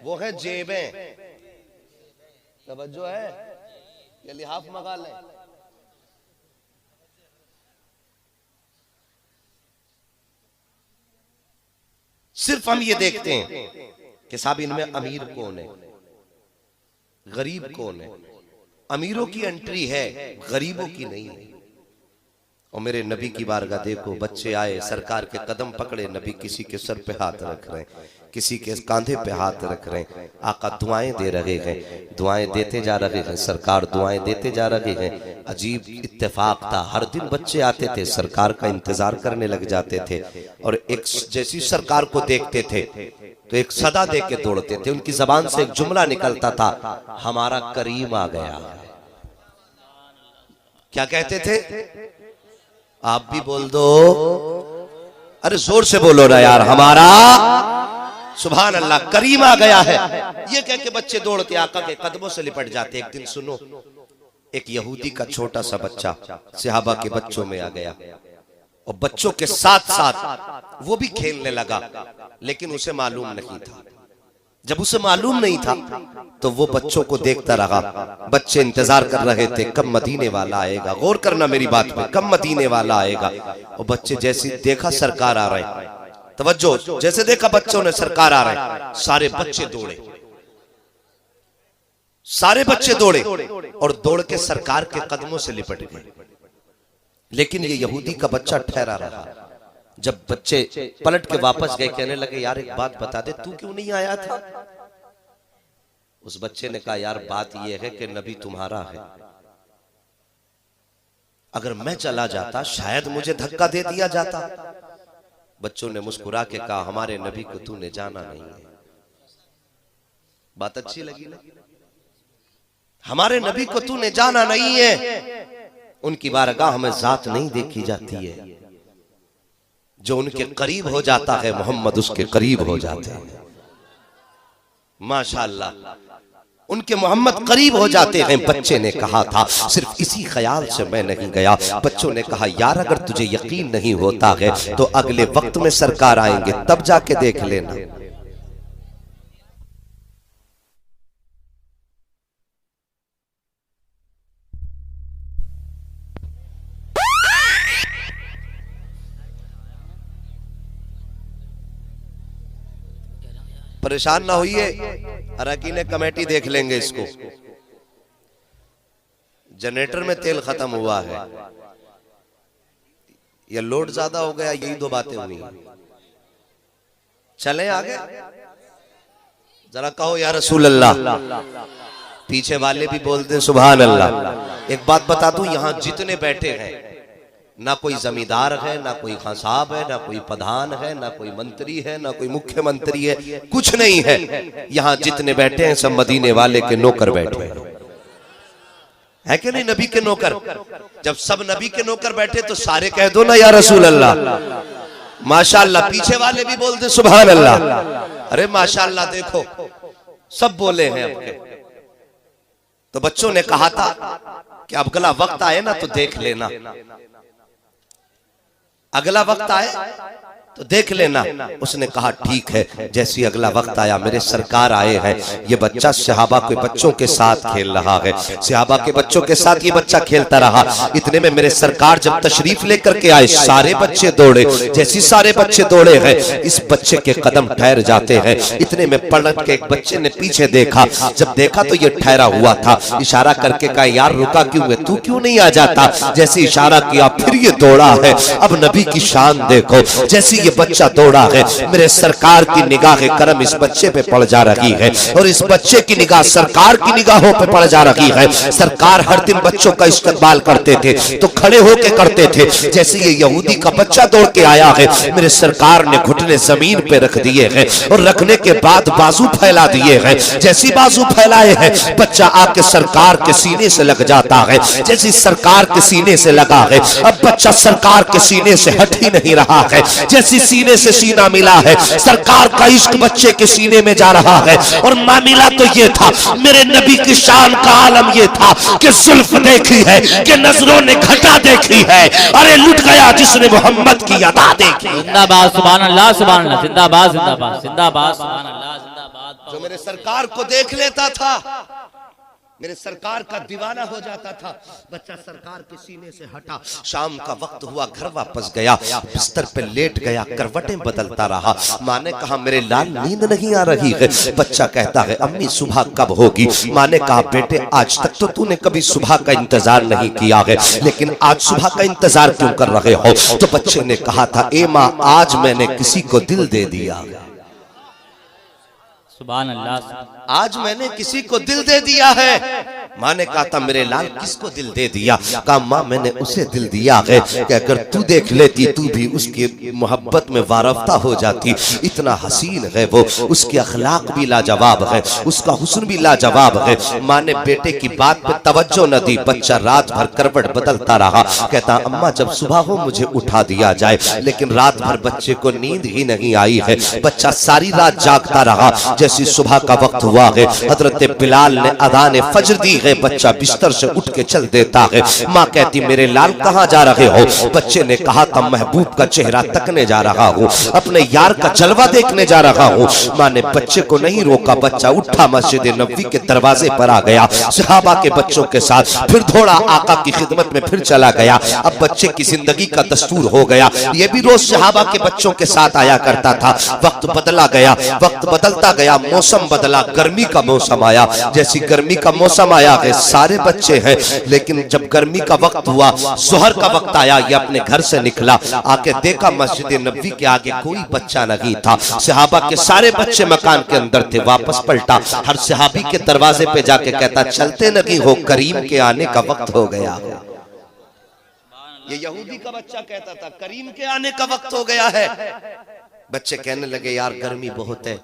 Speaker 3: वो है जेबें। तवज्जो है, ये लिहाफ मंगा लें। सिर्फ हम ये देखते हैं कि साहब इनमें अमीर कौन है, गरीब कौन है। अमीरों की एंट्री है, गरीबों की नहीं है। और मेरे नबी की बारगाह देखो, बच्चे आए, सरकार के कदम पकड़े, नबी किसी के सर पे हाथ रख रहे हैं, किसी के कांधे पे हाथ रख रहे हैं। आका दुआएं दे रहे हैं, दुआएं देते जा रहे हैं, सरकार दुआएं देते जा रहे हैं। अजीब इत्तेफाक था, हर दिन बच्चे आते थे, सरकार का इंतजार करने लग जाते थे और एक जैसी सरकार को देखते थे तो एक सदा दे के दौड़ते थे। उनकी जबान से एक जुमला निकलता था, हमारा करीम आ गया। क्या कहते थे? आप भी बोल दो, अरे जोर से बोलो ना यार, हमारा सुभान अल्लाह करीम आ गया है। ये कह के बच्चे दौड़ते आका के कदमों से लिपट जाते। एक दिन सुनो, एक यहूदी का छोटा सा बच्चा सहाबा के बच्चों में आ गया और बच्चों के साथ साथ वो भी खेलने लगा, लेकिन उसे मालूम नहीं था। जब उसे मालूम नहीं था तो वो बच्चों को देखता रहा। बच्चे इंतजार कर रहे थे कब मदीने वाला आएगा। गौर करना मेरी बात पे, कब मदीने वाला आएगा। और बच्चे जैसे देखा सरकार आ रहे, तवज्जो, जैसे देखा बच्चों ने सरकार आ रहे, सारे बच्चे दौड़े, सारे बच्चे दौड़े और दौड़ के सरकार के कदमों से लिपट गए। लेकिन ये यहूदी का बच्चा ठहरा रहा। जब बच्चे पलट के वापस गए, कहने लगे यार एक बात बता दे, तू क्यों नहीं आया था? उस बच्चे ने कहा यार बात यह है कि नबी तुम्हारा है, अगर मैं चला जाता शायद मुझे धक्का दे दिया जाता। बच्चों ने मुस्कुरा के कहा हमारे नबी को तूने जाना नहीं है। बात अच्छी लगी ना? हमारे नबी को तूने जाना नहीं है। उनकी बारगाह में जात नहीं देखी जाती है, जो उनके करीब हो जाता है मोहम्मद उसके करीब हो जाते हैं। माशाअल्लाह, उनके मोहम्मद करीब हो जाते हैं। बच्चे ने कहा था सिर्फ इसी ख्याल से मैं नहीं गया। बच्चों ने कहा यार अगर तुझे यकीन नहीं होता है तो अगले वक्त में सरकार आएंगे तब जाके देख लेना। परेशान ना होइए, अरकीन कमेटी देख लेंगे इसको। जनरेटर में तेल खत्म हुआ है या लोड ज्यादा हो गया, यही दो बातें हुई। चलें आगे, जरा कहो या रसूल अल्लाह। पीछे वाले भी बोलते सुभान अल्लाह। एक बात बता दूं, यहां जितने बैठे हैं ना कोई जमींदार है, ना कोई खासाब है, ना कोई प्रधान है, ना कोई मंत्री है, ना कोई मुख्यमंत्री है, कुछ नहीं है। यहाँ जितने बैठे हैं सब मदीने वाले के नौकर बैठे हैं, है कि नहीं? नबी के नौकर। जब सब नबी के नौकर बैठे तो सारे कह दो ना या रसूल अल्लाह। माशाअल्लाह, पीछे वाले भी बोलते सुभान अल्लाह। अरे माशाअल्लाह, देखो सब बोले हैं आपके। तो बच्चों ने कहा था कि अब अगला वक्त आए ना तो देख लेना, अगला वक्त आए तो देख लेना। उसने कहा ठीक है। जैसे अगला वक्त आया, मेरे सरकार आए हैं, ये बच्चा सहाबा के बच्चों के साथ खेल रहा है। सहाबा के बच्चों के साथ ये बच्चा खेलता रहा। इतने में मेरे सरकार जब तशरीफ लेकर के आए, सारे बच्चे दौड़े। जैसे सारे बच्चे दौड़े हैं, इस बच्चे के कदम ठहर जाते हैं। इतने में पलट के एक बच्चे ने पीछे देखा। जब देखा तो ये ठहरा हुआ था। इशारा करके कहा यार रुका क्यों है, तू क्यों नहीं आ जाता? जैसे इशारा किया फिर ये दौड़ा है। अब नबी की शान देखो, जैसे ये बच्चा दौड़ा है, मेरे सरकार की निगाह करम इस बच्चे पे पड़ जा रही है और इस बच्चे की निगाह सरकार की निगाहों पे पड़ जा रही है। सरकार हर दिन बच्चों का इस्तेमाल करते थे तो खड़े होके करते थे। जैसे ये यहूदी का बच्चा दौड़ के आया है, मेरे सरकार ने घुटने जमीन पे रख दिए हैं और रखने के बाद बाजू फैला दिए हैं। जैसी बाजू फैलाए हैं, बच्चा आके सरकार के सीने से लग जाता है। जैसी सरकार के सीने से लगा है, अब बच्चा सरकार के सीने से हट ही नहीं रहा है। जैसी सीने से सीना मिला है, सरकार का इश्क बच्चे के सीने में जा रहा है। और मामला तो ये था, मेरे नबी की शान का आलम ये था कि जुल्फ देखी है, कि नजरों ने घटा देखी है। अरे लुट गया जिसने मोहम्मद की अदा देखी।
Speaker 2: जिंदाबाद सुभान अल्लाह, सुभान अल्लाह, जिंदाबाद जिंदाबाद जिंदाबाद सुभान अल्लाह, जिंदाबाद।
Speaker 3: जो मेरे सरकार को देख लेता था, मेरे सरकार का दीवाना हो जाता था। बच्चा सरकार के सीने से हटा, शाम का वक्त हुआ, घर वापस गया, बिस्तर पे लेट गया, करवटें बदलता रहा। माँ ने कहा मेरे लाल नींद नहीं आ रही है। बच्चा कहता है अम्मी सुबह कब होगी। माँ ने कहा बेटे आज तक तो तूने कभी सुबह का इंतजार नहीं किया है, लेकिन आज सुबह का इंतजार क्यों कर रहे हो। तो बच्चे ने कहा था ए माँ आज मैंने किसी को दिल दे दिया।
Speaker 2: सुभान अल्लाह,
Speaker 3: आज मैंने किसी को दिल दे दिया है। माँ ने कहा था मेरे लाल किसको दिल दे दिया। कहा माँ मैंने उसे दिल दिया है कि अगर तू देख लेती तू भी उसकी मोहब्बत में वारफ्ता हो जाती। इतना हसीन है वो, उसके अखलाक भी लाजवाब है, उसका हुस्न भी लाजवाब है। माँ ने बेटे की बात पे तवज्जो न दी। बच्चा रात भर करवट बदलता रहा। कहता अम्मा जब सुबह हो मुझे उठा दिया जाए। लेकिन रात भर बच्चे को नींद ही नहीं आई है। बच्चा सारी रात जागता रहा। जैसी सुबह का वक्त हुआ है, हजरत बिलाल ने अदान फज्र दी है। बच्चा बिस्तर से उठ के चल देता है। माँ कहती मेरे लाल कहाँ जा रहे हो। बच्चे ने कहा था महबूब का चेहरा तकने जा रहा हूँ, अपने यार का जलवा देखने जा रहा हूँ। माँ ने बच्चे को नहीं रोका। बच्चा उठा, मस्जिद नबवी के दरवाजे पर आ गया, सहाबा के बच्चों के साथ फिर थोड़ा आका की खिदमत में फिर चला गया। अब बच्चे की जिंदगी का दस्तूर हो गया, ये भी रोज सहाबा के बच्चों के साथ आया करता था। वक्त बदला गया, वक्त बदलता गया, मौसम बदला, गर्मी का मौसम आया। जैसी गर्मी का मौसम आया है, सारे बच्चे हैं, लेकिन जब गर्मी का वक्त हुआ, जोहर का वक्त आया, ये अपने घर से निकला, आके देखा मस्जिद नबवी के आगे कोई बच्चा नहीं था। सहाबा के सारे बच्चे मकान के अंदर थे। वापस पलटा, हर सहाबी के दरवाजे पे जाके कहता चलते नहीं हो, करीम के आने का वक्त हो गया। ये यहूदी का बच्चा कहता था करीम के आने का वक्त हो गया है। बच्चे कहने लगे यार गर्मी बहुत है,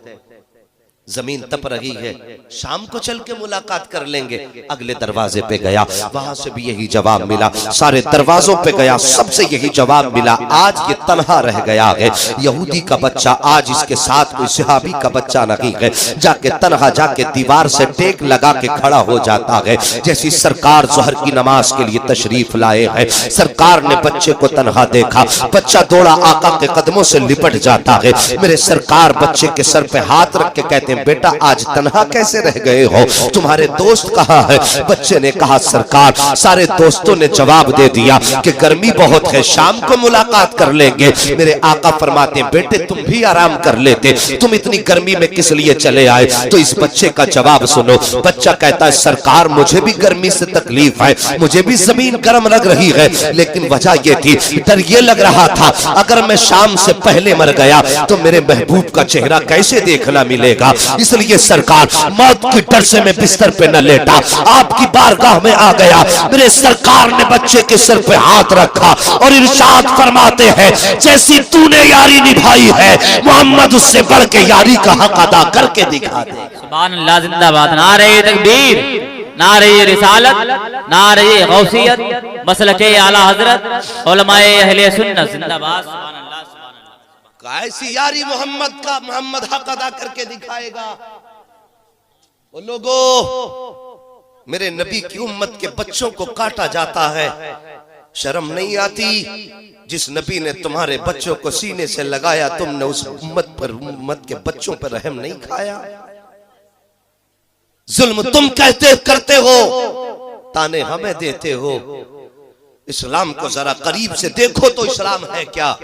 Speaker 3: जमीन तप रही है, शाम को चल के मुलाकात कर लेंगे। अगले दरवाजे पे गया, वहां से भी यही जवाब मिला। सारे दरवाजों पे गया, सबसे यही जवाब मिला। आज ये तन्हा रह गया है, यहूदी का बच्चा, आज इसके साथ कोई सहाबी का बच्चा नहीं है। जाके तन्हा जाके दीवार से टेक लगा के खड़ा हो जाता है। जैसी सरकार जोहर की नमाज के लिए तशरीफ लाए हैं, सरकार ने बच्चे को तन्हा देखा। बच्चा दौड़ा आका के कदमों से लिपट जाता है। मेरे सरकार बच्चे के सर पे हाथ रख के कहते बेटा आज तन्हा कैसे रह गए हो, तुम्हारे दोस्त कहाँ है। बच्चे ने कहा सरकार सारे दोस्तों ने जवाब दे दिया कि गर्मी बहुत है, शाम को मुलाकात कर लेंगे। मेरे आका फरमाते बेटे तुम भी आराम कर लेते, तुम इतनी गर्मी में किस लिए चले आए। तो इस बच्चे का जवाब सुनो। बच्चा कहता है सरकार मुझे भी गर्मी से तकलीफ है, मुझे भी जमीन गर्म लग रही है, लेकिन वजह ये थी, डर ये लग रहा था अगर मैं शाम से पहले मर गया तो मेरे महबूब का चेहरा कैसे देखना मिलेगा। इसलिए सरकार मौत के डर से मैं बिस्तर पे न लेटा, आपकी बारगाह में आ गया। मेरे सरकार ने बच्चे के सिर पे हाथ रखा और इरशाद फरमाते हैं जैसी तूने यारी निभाई है मोहम्मद उससे बढ़ के यारी का हक अदा करके दिखा दे।
Speaker 2: सुभान अल्लाह, जिंदाबाद। नारे तकबीर, नारे रिसालत, नारे गौसियत, मसलके आला हजरत, उलमाए अहले सुन्नत जिंदाबाद। सुभान अल्लाह, सुभान अल्लाह।
Speaker 3: ऐसी यारी मोहम्मद का मोहम्मद हक अदा करके दिखाएगा। वो लोगों, मेरे नबी की उम्मत के बच्चों को काटा जाता है, शर्म नहीं आती। जिस नबी ने तुम्हारे बच्चों को सीने से लगाया, तुमने उस उम्मत पर, उम्मत के बच्चों पर रहम नहीं खाया। जुल्म तुम कहते करते हो, ताने हमें देते हो। इस्लाम को जरा करीब से देखो तो इस्लाम है क्या।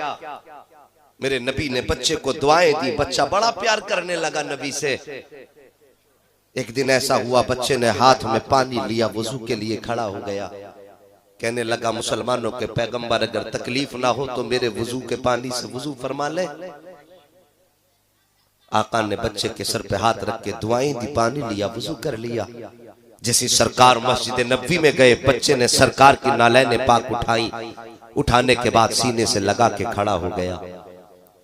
Speaker 3: मेरे नबी ने बच्चे को दुआएं दी, बच्चा बड़ा प्यार करने लगा नबी से। एक दिन ऐसा हुआ बच्चे ने हाथ में पानी लिया, वजू के लिए खड़ा हो गया। कहने लगा मुसलमानों के पैगंबर अगर तकलीफ ना हो तो मेरे वजू के पानी से वजू फरमा ले। आका ने बच्चे के सर पे हाथ रख के दुआएं दी, पानी लिया, वजू कर लिया। जैसे सरकार मस्जिद नबवी में गए, बच्चे ने सरकार की नालैने पाक उठाई, उठाने के बाद सीने से लगा के खड़ा हो गया।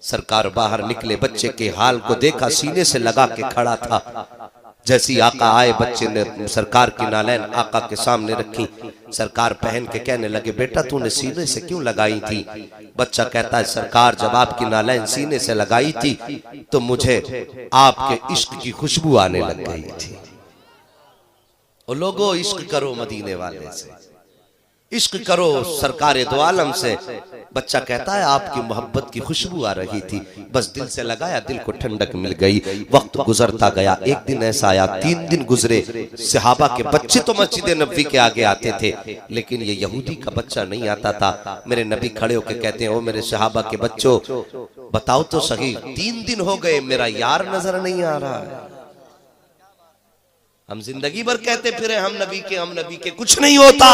Speaker 3: सरकार बाहर निकले, बच्चे के हाल को देखा, सीने से लगा के खड़ा था। जैसी आका आए, बच्चे ने सरकार की नालैन आका के सामने रखी। सरकार पहन के कहने लगे, बेटा तूने सीने से क्यों लगाई थी? बच्चा कहता है, सरकार जब आपकी नालैन सीने से लगाई थी तो मुझे आपके इश्क की खुशबू आने लग गई थी। और लोगों, इश्क करो मदीने वाले से, इश्क करो सरकार दो आलम से। बच्चा कहता है, आपकी मोहब्बत की खुशबू आ रही थी, बस दिल से लगाया, दिल को ठंडक मिल गई। वक्त गुजरता गया, एक दिन ऐसा आया, 3 दिन गुजरे, सहाबा के बच्चे तो मस्जिद नबवी के आगे आते थे, लेकिन ये यहूदी का बच्चा नहीं आता था। मेरे नबी खड़े होकर कहते हैं, ओ मेरे सहाबा के बच्चों, बताओ तो सही, 3 दिन हो गए मेरा यार नजर नहीं आ रहा है। हम जिंदगी भर कहते फिरे हम नबी के, कुछ नहीं होता।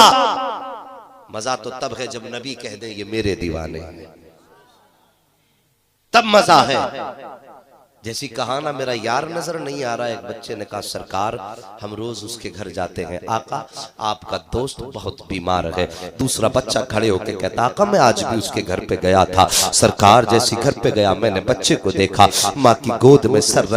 Speaker 3: मजा तो तब है जब नबी कह दे ये मेरे दीवाने हैं, तब मजा है। जैसी कहा ना, मेरा यार नजर नहीं आ रहा है। एक बच्चे ने कहा, सरकार हम रोज उसके घर जाते हैं, आका आपका दोस्त बहुत बीमार है। दूसरा बच्चा खड़े होकर कहता, आका मैं आज भी उसके घर पे गया था। सरकार जैसी घर पे गया, मैंने बच्चे को देखा, माँ की गोद में सर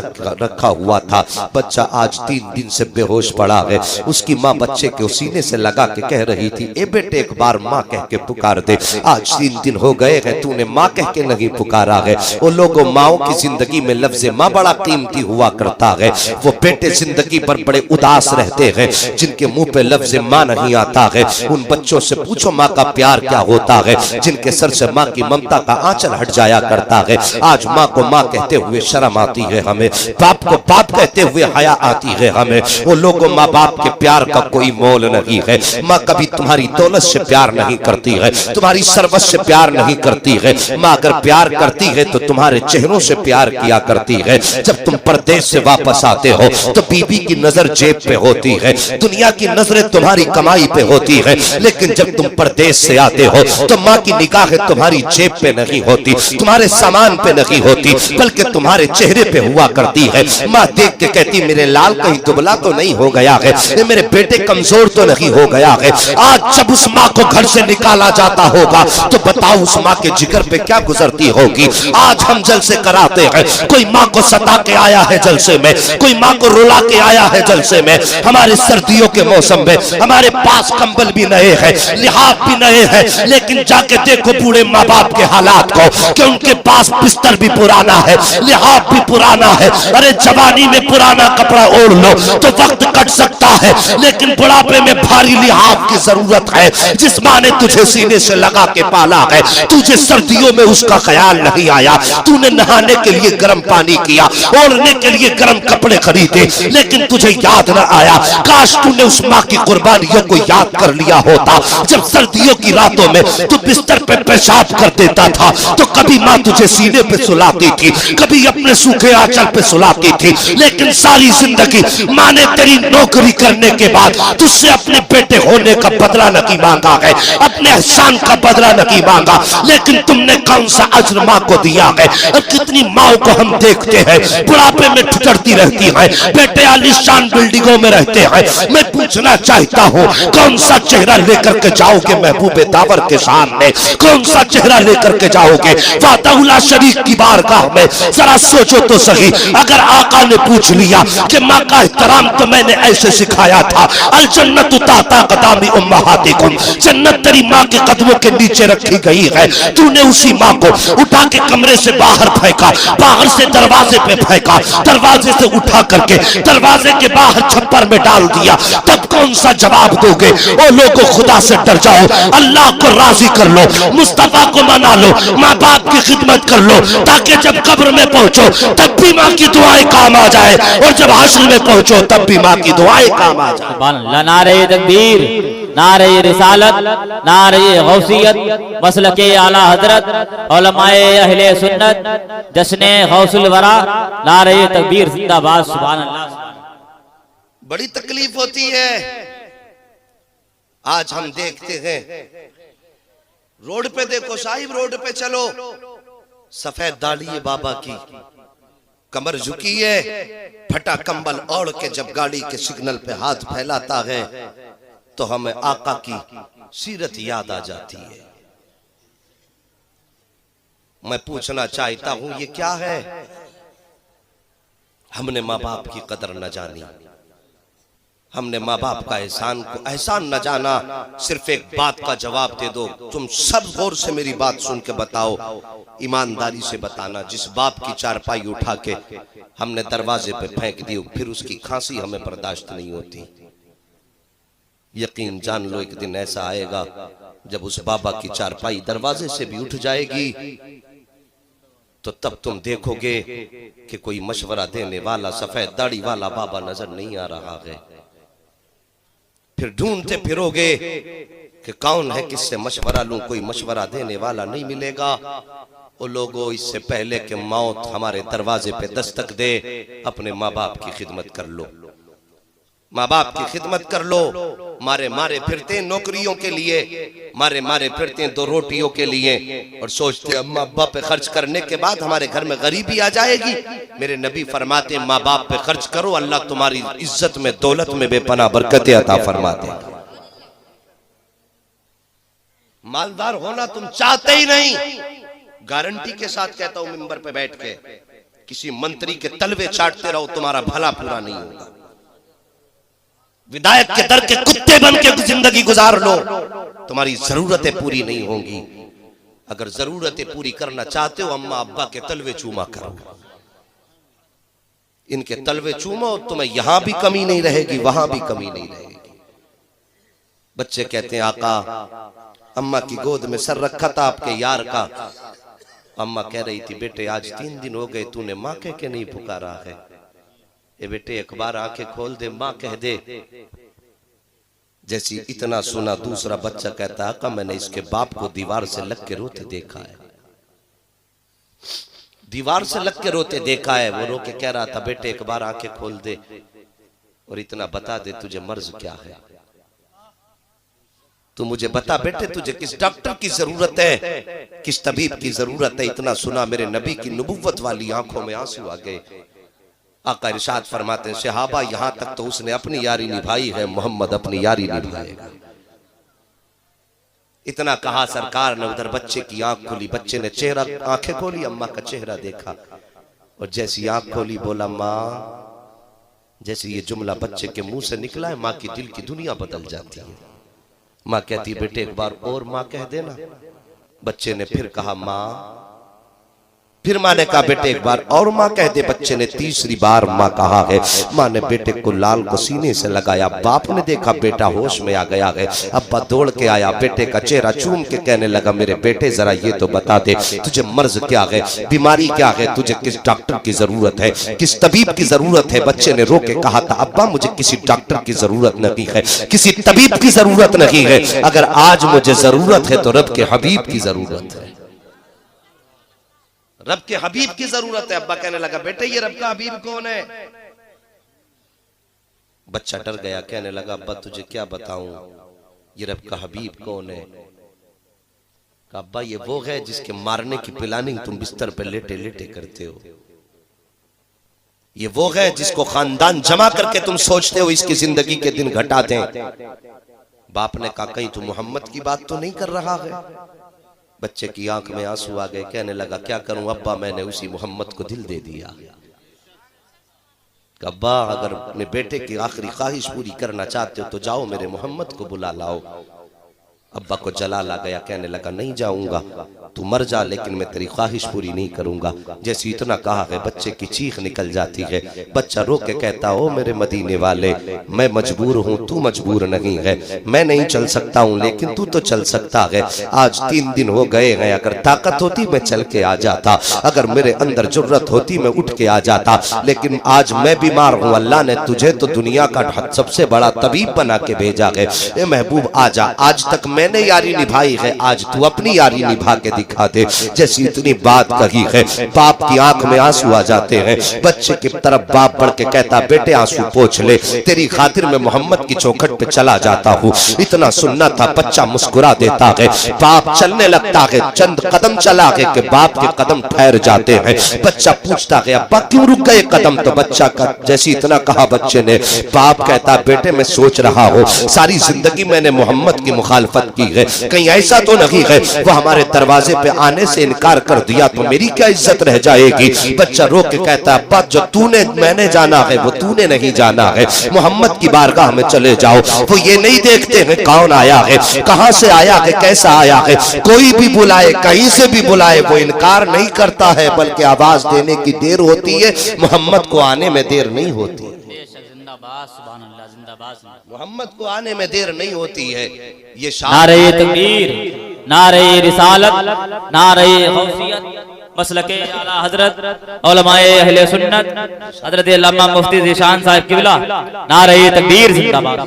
Speaker 3: रखा हुआ था। बच्चा आज 3 दिन से बेहोश पड़ा है। उसकी माँ बच्चे के सीने से लगा के कह रही थी, ए बेटे एक बार माँ कह के पुकार दे। आज 3 दिन हो गए हैं, तूने माँ कह के नहीं पुकारा है। वो लोगों, माओ की जिंदगी में लफ्ज़ माँ बड़ा कीमती हुआ करता है। वो बेटे जिंदगी पर बड़े उदास रहते हैं, जिनके मुंह पे लफ्ज़ माँ नहीं आता है। उन बच्चों से पूछो माँ का प्यार क्या होता है, जिनके सर से माँ की ममता का आंचल हट जाया करता है। आज माँ को माँ कहते हुए शर्म आती है हमें, बाप को बाप कहते हुए हया आती है हमें। वो लोगों, माँ बाप के प्यार का कोई मोल नहीं है। माँ कभी तुम्हारी दौलत से प्यार नहीं करती है, तुम्हारी सरवत से प्यार नहीं करती है। माँ अगर प्यार करती है तो तुम्हारे चेहरों से प्यार किया करती है। जब तुम परदेश से वापस आते हो तो बीबी की नजर जेब पे होती है, दुनिया की नजरें तुम्हारी कमाई पे होती है। लेकिन जब तुम परदेश से आते हो तो माँ की निगाहें तुम्हारी जेब पे नहीं होती, तुम्हारे सामान पे नहीं होती, बल्कि तुम्हारे चेहरे पे हुआ करती है। माँ देख के कहती, मेरे लाल कहीं दुबला तो नहीं हो गया है, मेरे बेटे कमजोर तो नहीं हो गया है। आज जब उस माँ को घर से निकाला जाता होगा तो बताओ उस माँ के जिगर पे क्या गुजरती होगी। आज हम जलसे कराते हैं, कोई माँ को सता के आया है जलसे में, कोई माँ को रुला के आया है जलसे में। हमारे सर्दियों के मौसम में हमारे पास कंबल भी नए हैं, लिहाफ भी नए हैं, लेकिन जाके देखो बूढ़े माँ बाप के हालात को, कि उनके पास बिस्तर भी पुराना है, लिहाफ भी पुराना है। अरे जवानी में पुराना कपड़ा ओढ़ लो तो वक्त कट सकता है, लेकिन बुढ़ापे में भारी लिहाफ की जरूरत है। जिस माँ ने तुझे सीने से लगा के पाला है, तुझे सर्दियों में उसका ख्याल नहीं आया। तूने नहाने के लिए गर्म पानी किया, ओढ़ने के लिए गर्म कपड़े खरीदे, लेकिन तुझे याद न आया। काश तूने उस माँ की कुर्बानियों को याद कर लिया होता। जब सर्दियों की रातों में तू बिस्तर पे पेशाब कर देता था तो कभी माँ तुझे सीने पे सुलाती थी, कभी अपने सूखे आंचल पे सुलाती थी। लेकिन सारी जिंदगी माँ ने तेरी नौकरी करने के बाद तुझसे अपने बेटे होने का बदला नहीं मांगा है, अपने एहसान का बदला नहीं मांगा, लेकिन तुमने कौन सा अज्र माँ को दिया है। और कितनी माँ को हम देखते हैं बुढ़ापे में ठुकरती रहती हैं, बेटे आलीशान बिल्डिंगों में रहते हैं। मैं पूछना चाहता हूँ, कौन सा चेहरा लेकर के जाओगे महबूबे दावर के सामने, कौन सा चेहरा लेकर के जाओगे फातहुल्लाह शरीफ की बारगाह में। जरा सोचो तो सही, अगर आका ने पूछ लिया कि माँ का एहतराम तो मैंने ऐसे सिखाया था, अल जन्नतु ताता कदामी उम्महातिकुम, जन्नत तेरी माँ के कदमों के नीचे रखी गई है। तूने उसी माँ को उठा के कमरे से बाहर फेंका, बाहर से दरवाजे पे फेंका, दरवाजे से उठा करके दरवाजे के बाहर छप्पर में डाल दिया, तब कौन सा जवाब दोगे? ओ लोगों, खुदा से डर जाओ, अल्लाह को राजी कर लो, मुस्तफा को मना लो, माँ बाप की खिदमत कर लो, ताकि जब कब्र में पहुंचो तब भी माँ की दुआएं काम आ जाए, और जब हश्र में पहुंचो तब भी माँ की दुआएं काम आ जाए।
Speaker 2: नारे तकबीर, नारे रिसालत, नारे गौसियत, मसलके आला हजरत, उलमाए अहले सुन्नत, जश्ने गौसुल वरा, नारे तकबीर जिंदाबाद, सुभान अल्लाह।
Speaker 3: बड़ी तकलीफ होती है आज हम देखते हैं रोड पे, देखो साहिब, रोड पे चलो, सफेद दाढ़ी है बाबा की, कमर झुकी है, फटा कंबल ओढ़ के जब गाड़ी के सिग्नल पे हाथ फैलाता है तो हमें आका की सीरत याद आ जाती है। मैं पूछना चाहता हूं ये क्या है? हमने माँ बाप की कदर न जानी, हमने माँ बाप का एहसान न जाना। सिर्फ एक बात का जवाब दे दो, तुम सब गौर से मेरी बात सुन के बताओ, ईमानदारी से बताना। जिस बाप की चारपाई उठा के हमने दरवाजे पे फेंक दी, फिर उसकी खांसी हमें बर्दाश्त नहीं होती। यकीन जान लो एक दिन ऐसा आएगा जब उस बाबा की चारपाई दरवाजे से भी उठ जाएगी, तो तब तुम देखोगे कि कोई मशवरा देने वाला सफेद दाढ़ी वाला बाबा नजर नहीं आ रहा है। फिर ढूंढते फिरोगे कि कौन है, किससे मशवरा लूं, कोई मशवरा देने वाला नहीं मिलेगा। वो लोगों, इससे पहले कि मौत हमारे दरवाजे पे दस्तक दे, अपने माँ बाप की खिदमत कर लो, माँ बाप की खिदमत कर लो। मारे मारे फिरते नौकरियों के लिए, मारे मारे फिरते दो रोटियों के लिए, और सोचते अम्मा अब्बा पे खर्च करने के बाद हमारे घर में गरीबी आ जाएगी। मेरे नबी फरमाते माँ बाप पे खर्च करो, अल्लाह तुम्हारी इज्जत में दौलत में बेपनाह बरकतें अता फरमाते। मालदार होना तुम चाहते ही नहीं, गारंटी के साथ कहता हूं मिंबर पे बैठ के, किसी मंत्री के तलवे चाटते रहो, तुम्हारा भला पूरा नहीं होगा। विधायक के दर के कुत्ते बन के जिंदगी गुजार लो, तुम्हारी जरूरतें पूरी नहीं होंगी। अगर जरूरतें पूरी करना चाहते हो, अम्मा अब्बा के तलवे चूमा करो, इनके तलवे चूमो, तुम्हें यहां भी कमी नहीं रहेगी, वहां भी कमी नहीं रहेगी। बच्चे कहते हैं आका अम्मा की गोद में सर रखा था आपके यार का। अम्मा कह रही थी बेटे आज 3 दिन हो गए तूने माँ कह के नहीं पुकारा है। ए बेटे एक बार आंखें खोल दे, माँ कह दे। जैसी इतना सुना दूसरा बच्चा कहता आका मैंने इसके बाप को दीवार से लग के रोते देखा है, दीवार से लग के रोते देखा है। वो रो के कह रहा था बेटे एक बार आंखें खोल दे और इतना बता दे तुझे मर्ज क्या है, तू मुझे बता बेटे तुझे किस डॉक्टर की जरूरत है, किस तबीब की जरूरत है। इतना सुना मेरे नबी की नबुव्वत वाली आंखों में आंसू आ गए। आका इरशाद फरमाते हैं सहाबा यहां तक तो उसने अपनी यारी निभाई है, मोहम्मद अपनी यारी निभाएगा। इतना कहा सरकार ने, उधर बच्चे की आंख खुली, बच्चे ने चेहरा आंखें खोली, अम्मा का चेहरा देखा और जैसी आंख खोली बोला माँ। जैसे ये जुमला बच्चे के मुंह से निकला है माँ की दिल की दुनिया बदल जाती है। माँ कहती बेटे एक बार और माँ कह देना। बच्चे ने फिर कहा माँ, फिर माँ ने कहा बेटे एक बार और माँ कह दे। बच्चे ने तीसरी बार माँ कहा है। माँ ने बेटे को लाल को सीने से लगाया। बाप ने देखा बेटा होश में आ गया है। अब्बा दौड़ के आया, बेटे का चेहरा चूम के कहने लगा मेरे बेटे जरा ये तो बता दे तुझे मर्ज क्या है, बीमारी क्या है, तुझे किस डॉक्टर की जरूरत है, किस तबीब की जरूरत है। बच्चे ने रो के कहा था अब्बा मुझे किसी डॉक्टर की जरूरत नहीं है, किसी तबीब की जरूरत नहीं है। अगर आज मुझे जरूरत है तो रब के हबीब की जरूरत है, रब के हबीब की जरूरत है। अब्बा कहने लगा बेटे ये रब का हबीब कौन है। बच्चा डर गया, कहने लगा अब्बा तुझे क्या बताऊं ये रब का हबीब कौन है। कहा अब्बा ये वो है जिसके मारने की प्लानिंग तुम बिस्तर पे लेटे लेटे करते हो, ये वो है जिसको खानदान जमा करके तुम सोचते हो इसकी जिंदगी के दिन घटा दें। बाप ने कहा कहीं तू मोहम्मद की बात तो नहीं कर रहा है। बच्चे की आंख में आंसू आ गए, कहने लगा क्या करूं अब्बा मैंने उसी मोहम्मद को दिल दे दिया। अब्बा अगर अपने बेटे की आखिरी ख्वाहिश पूरी करना चाहते हो तो जाओ मेरे मोहम्मद को बुला लाओ। अब्बा को जलाल आ गया, कहने लगा नहीं जाऊंगा, तू मर जा लेकिन मैं तेरी ख्वाहिश पूरी नहीं करूंगा। जैसे इतना कहा है बच्चे की चीख निकल जाती है। बच्चा रो के कहता हो मेरे मदीने वाले मैं मजबूर हूँ, तू मजबूर नहीं है। मैं नहीं चल सकता हूँ लेकिन तू तो चल सकता है। आज 3 दिन हो गए हैं, अगर ताकत होती मैं चल के आ जाता, अगर मेरे अंदर जुर्रत होती मैं उठ के आ जाता, लेकिन आज मैं बीमार हूँ। अल्लाह ने तुझे तो दुनिया का सबसे बड़ा तबीब बना के भेजा है। ए महबूब आजा, आज तक मैंने यारी निभाई है, आज तू अपनी यारी निभा के दिखा दे। जैसी इतनी बात कही है, बाप की आंख में आंसू आ जाते हैं। बच्चे की तरफ बाप बढ़ के कहता, बेटे आंसू पोंछ ले, तेरी खातिर मैं मोहम्मद की चौखट पे चला जाता हूँ। इतना सुनना था, बच्चा मुस्कुरा देता है। बाप चलने लगता है, चंद कदम चला है कि बाप के कदम ठहर जाते हैं। बच्चा पूछता है, अब्बा क्यों रुक गए कदम? तो बच्चा का जैसी इतना कहा बच्चे ने, बाप कहता, बेटे मैं सोच रहा हूँ सारी जिंदगी मैंने मोहम्मद की मुखालफत की है, कहीं ऐसा तो नहीं है वो हमारे दरवाजे पे आने से इनकार कर दिया तो मेरी क्या इज्जत रह जाएगी? बच्चा रो के कहता, अब्बा जो तूने मैंने जाना है वो तूने नहीं जाना है, मोहम्मद की बारगाह में चले जाओ। वो ये नहीं देखते हैं कौन आया है, कहां से आया है, कैसा आया है। कोई भी बुलाए, कहीं से भी बुलाए, वो इनकार नहीं करता है, बल्कि आवाज देने की देर होती है, मोहम्मद को आने में देर नहीं होती। मोहम्मद को आने में देर नहीं होती है। ये
Speaker 2: नारे तकबीर, नारे रिसालत, नारे गौसियत, मसलके आला हजरत उलमाए अहले सुन्नत हजरत अल्लामा मुफ्ती ज़ीशान साहब किबला, नारे तकबीर जिंदाबाद।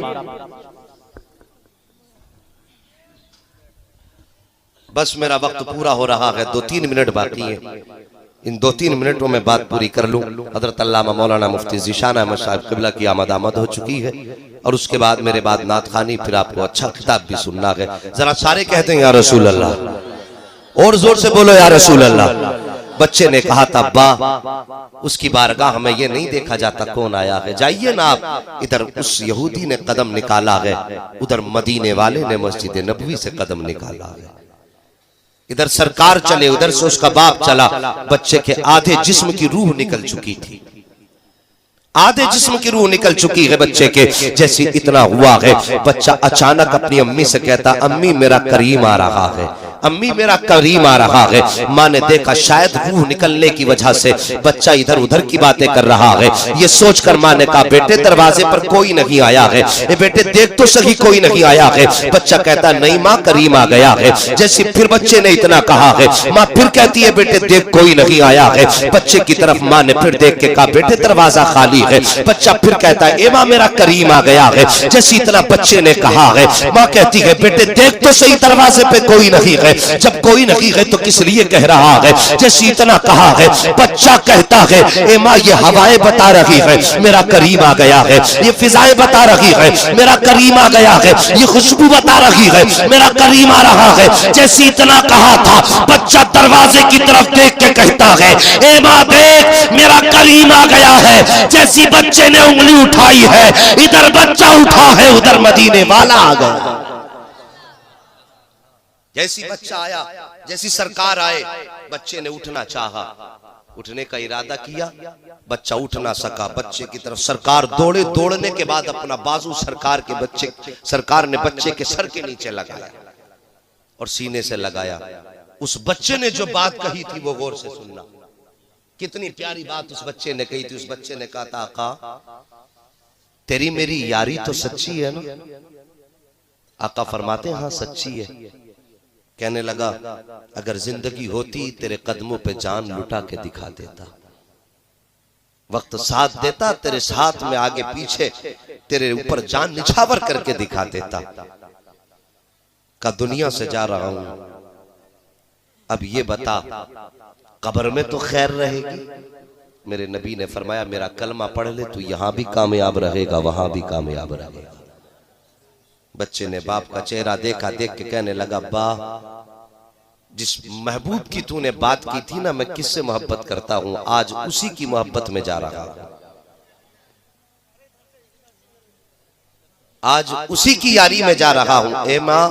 Speaker 3: बस मेरा वक्त पूरा हो रहा है, 2-3 मिनट बाकी है। इन 2-3 मिनटों में बात पूरी कर लूं। हजरत अल्लामा मौलाना मुफ्ती ज़ीशान अहमद साहब किबला की आमद हो चुकी है और उसके बाद मेरे बाद नात खानी, फिर आपको अच्छा खिताब भी सुनना है। जरा सारे कहते हैं या रसूल अल्लाह, और जोर से बोलो या रसूल अल्लाह। बच्चे ने कहा था, अब्बा उसकी बारगाह में ये नहीं देखा जाता कौन आया है, जाइए ना आप। इधर उस यहूदी ने कदम निकाला है, उधर मदीने वाले ने मस्जिद नबवी से कदम निकाला है। इधर सरकार चले, उधर से उसका बाप चला। बच्चे के आधे जिस्म की रूह निकल चुकी थी, आधे जिस्म की रूह निकल चुकी है बच्चे के। जैसे इतना हुआ है, बच्चा अचानक अपनी अम्मी से कहता, अम्मी मेरा करीम आ रहा है, अम्मी मेरा करीम आ रहा है। माँ ने देखा शायद रूह निकलने की वजह से बच्चा इधर उधर की बातें कर रहा है। ये सोचकर माँ ने कहा, बेटे दरवाजे पर कोई नहीं आया है, ये बेटे देख तो सही कोई नहीं आया है। बच्चा कहता, नहीं माँ करीम आ गया है। जैसे फिर बच्चे ने इतना कहा है, माँ फिर कहती है, बेटे देख कोई नहीं आया है। बच्चे की तरफ माँ ने फिर देख के कहा, बेटे दरवाजा खाली है। बच्चा फिर कहता है, ए माँ मेरा करीम आ गया है। जैसे इतना बच्चे ने कहा है, माँ कहती है, बेटे देख तो सही दरवाजे पे कोई नहीं है। जब कोई नहीं है तो किस लिए कह रहा है? जैसे इतना कहा है, बच्चा कहता है, ए माँ ये हवाएं बता रही है मेरा करीम आ गया है, ये फिजाएं बता रही है मेरा करीम आ गया है, ये खुशबू बता रही है मेरा करीम आ रहा है। जैसे इतना कहा था, बच्चा दरवाजे की तरफ देख के कहता है, ए माँ देख मेरा करीम आ गया है। जैसी बच्चे ने उंगली उठाई है, इधर बच्चा उठा है, उधर मदीने वाला आ गया। जैसी बच्चा आया, जैसी सरकार आए, बच्चे ने उठना चाहा, उठने का इरादा किया, बच्चा उठ ना सका। बच्चे की तरफ सरकार दौड़े, दौड़ने के बाद अपना बाजू सरकार ने बच्चे के सर के नीचे लगाया और सीने से लगाया। उस बच्चे ने जो बात कही थी वो गौर से सुनना, कितनी प्यारी बात उस बच्चे ने कही थी। उस बच्चे ने कहा था, आका तेरी मेरी यारी तो सच्ची है ना? आका फरमाते, हाँ सच्ची है। कहने लगा, अगर जिंदगी होती तेरे कदमों पे जान लुटा के दिखा देता, वक्त साथ देता, तेरे साथ में आगे पीछे तेरे ऊपर जान निछावर करके दिखा देता। का दुनिया से जा रहा हूं, अब ये बता कब्र में तो खैर रहेगी? मेरे नबी ने फरमाया, मेरा कलमा पढ़ ले, तू यहां भी कामयाब रहेगा, वहां भी कामयाब रहेगा। बच्चे ने बाप का चेहरा देखा, देख के कहने लगा, बा जिस महबूब की तूने बात की थी ना, मैं किससे मोहब्बत करता हूं, आज उसी की मोहब्बत में जा रहा हूं, आज उसी की यारी में जा रहा हूं। ए माँ,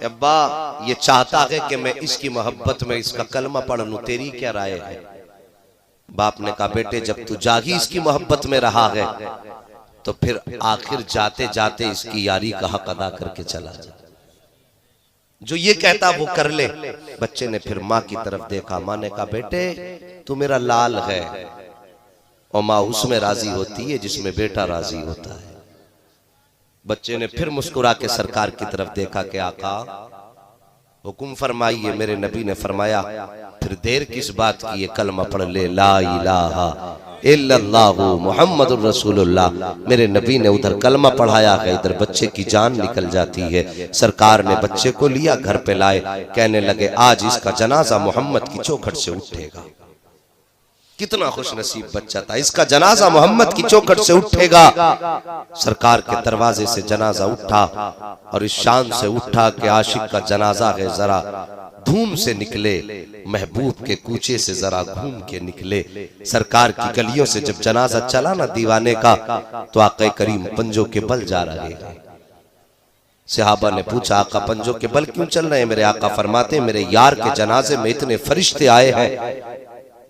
Speaker 3: अब्बा ये चाहता है कि मैं इसकी मोहब्बत में इसका कलमा पढ़ लूं, तेरी क्या राय है? बाप ने कहा, बेटे जब तू जागी इसकी मोहब्बत में रहा है तो फिर आखिर जाते जाते इसकी यारी का हक अदा करके चला जा, जो ये कहता वो कर ले। बच्चे ने फिर माँ की तरफ देखा, माँ ने कहा, बेटे तू मेरा लाल है, और माँ उसमें राजी होती है जिसमें बेटा राजी होता है। बच्चे ने फिर मुस्कुरा के सरकार की तरफ देखा कि आका हुक्म फरमाइए। मेरे नबी ने फरमाया फिर देर किस बात की, ये कलमा पढ़ ले, ला इलाहा इल्लल्लाहु मुहम्मदुर रसूलुल्लाह। मेरे नबी ने उधर कलमा पढ़ाया है, इधर बच्चे की जान निकल जाती है। सरकार ने बच्चे को लिया, घर पे लाए, कहने लगे आज इसका जनाजा मोहम्मद की चौखट से उठेगा। कितना खुश नसीब बच्चा था, इसका जनाजा मोहम्मद की चौखट से उठेगा। सरकार के दरवाजे से जनाजा उठा और इस शान से उठा कि आशिक का जनाजा है, जरा धूम से निकले, महबूब के कूचे से जरा घूम के निकले। सरकार की गलियों से जब जनाजा चला ना दीवाने का, तो आका करीम पंजों के बल जा रहे हैं। सहाबा ने पूछा आका पंजों के बल क्यों चल रहे हैं? मेरे आका फरमाते मेरे यार के जनाजे में इतने फरिश्ते आए हैं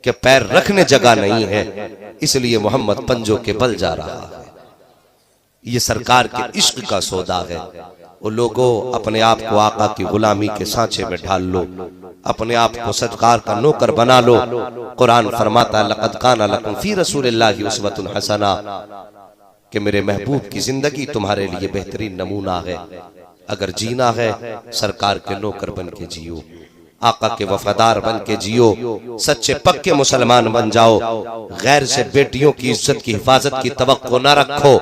Speaker 3: कि पैर रखने जगह नहीं है, इसलिए मोहम्मद पंजों के बल जा रहा है। ये सरकार के इश्क का सौदा है। वो लोगों अपने आप को आका की गुलामी के सांचे में ढाल लो, अपने आप को सरकार का नौकर बना लो। कुरान फरमाता लक़द काना लकुम फी रसूलिल्लाहि उस्वतुन हसना, कि मेरे महबूब की जिंदगी तुम्हारे लिए बेहतरीन नमूना है। अगर जीना है सरकार के नौकर बन के जियो, आका के वफादार बन के जियो, सच्चे पक्के मुसलमान बन जाओ। गैर से बेटियों की इज्जत की हिफाजत की तवक्को न रखो,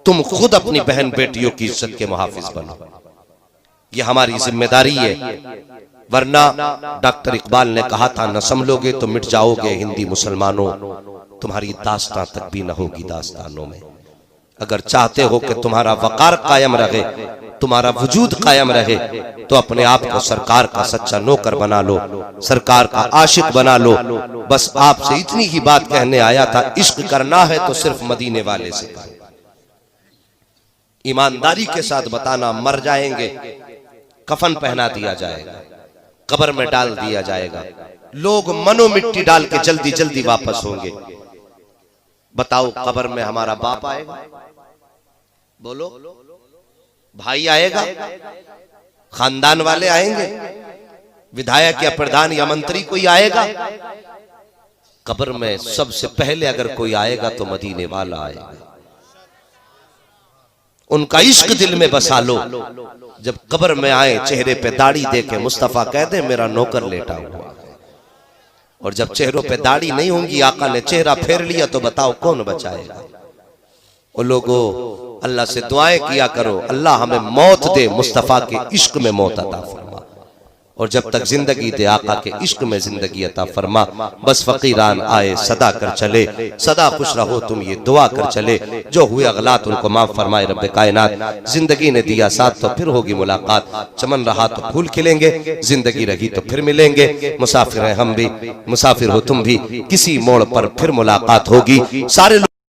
Speaker 3: तुम खुद अपनी बहन बेटियों की इज्जत के मुहाफिज बनो। ये हमारी जिम्मेदारी है, वरना डॉक्टर इकबाल ने कहा था न संभलोगे तो मिट जाओगे हिंदी मुसलमानों, तुम्हारी दास्तां तक भी न होगी दास्तानों में। अगर चाहते हो कि तुम्हारा वकार कायम रहे, तुम्हारा वजूद कायम रहे, तो अपने आप को सरकार का सच्चा नौकर बना लो, सरकार का आशिक बना लो। बस आपसे इतनी ही बात कहने आया था, इश्क करना है तो सिर्फ मदीने वाले से करो। ईमानदारी के साथ बताना, मर जाएंगे कफन पहना दिया जाएगा, कब्र में डाल दिया जाएगा, लोग मनो मिट्टी डाल के जल्दी जल्दी वापस होंगे। बताओ कब्र में हमारा बाप आएगा? बोलो, भाई आएगा? खानदान वाले आएंगे? विधायक या प्रधान या मंत्री कोई आएगा? कब्र में सबसे पहले अगर कोई आएगा तो मदीने वाला आएगा। उनका इश्क दिल में बसा लो। जब कब्र में आए चेहरे पे दाढ़ी देखे मुस्तफा कह दे मेरा नौकर लेटा हुआ है। और जब चेहरों पे दाढ़ी नहीं होंगी, आका ने चेहरा फेर लिया, तो बताओ कौन बचाएगा? वो लोगों अल्लाह से दुआएं किया करो, अल्लाह हमें मौत दे, मुस्तफा के इश्क में मौत अता फरमा। और जब तक जिंदगी दे आका के इश्क में जिंदगी अता फरमा। बस फकीरान आए सदा कर चले, सदा खुश रहो तुम ये दुआ कर चले, जो हुए अगलात उनको माफ फरमाए रब्बे कायनात। जिंदगी ने दिया साथ तो फिर होगी मुलाकात, चमन रहा तो फूल खिलेंगे, जिंदगी रही तो फिर मिलेंगे। मुसाफिर हैं हम भी, मुसाफिर हो तुम भी, किसी मोड़ पर फिर मुलाकात होगी। सारे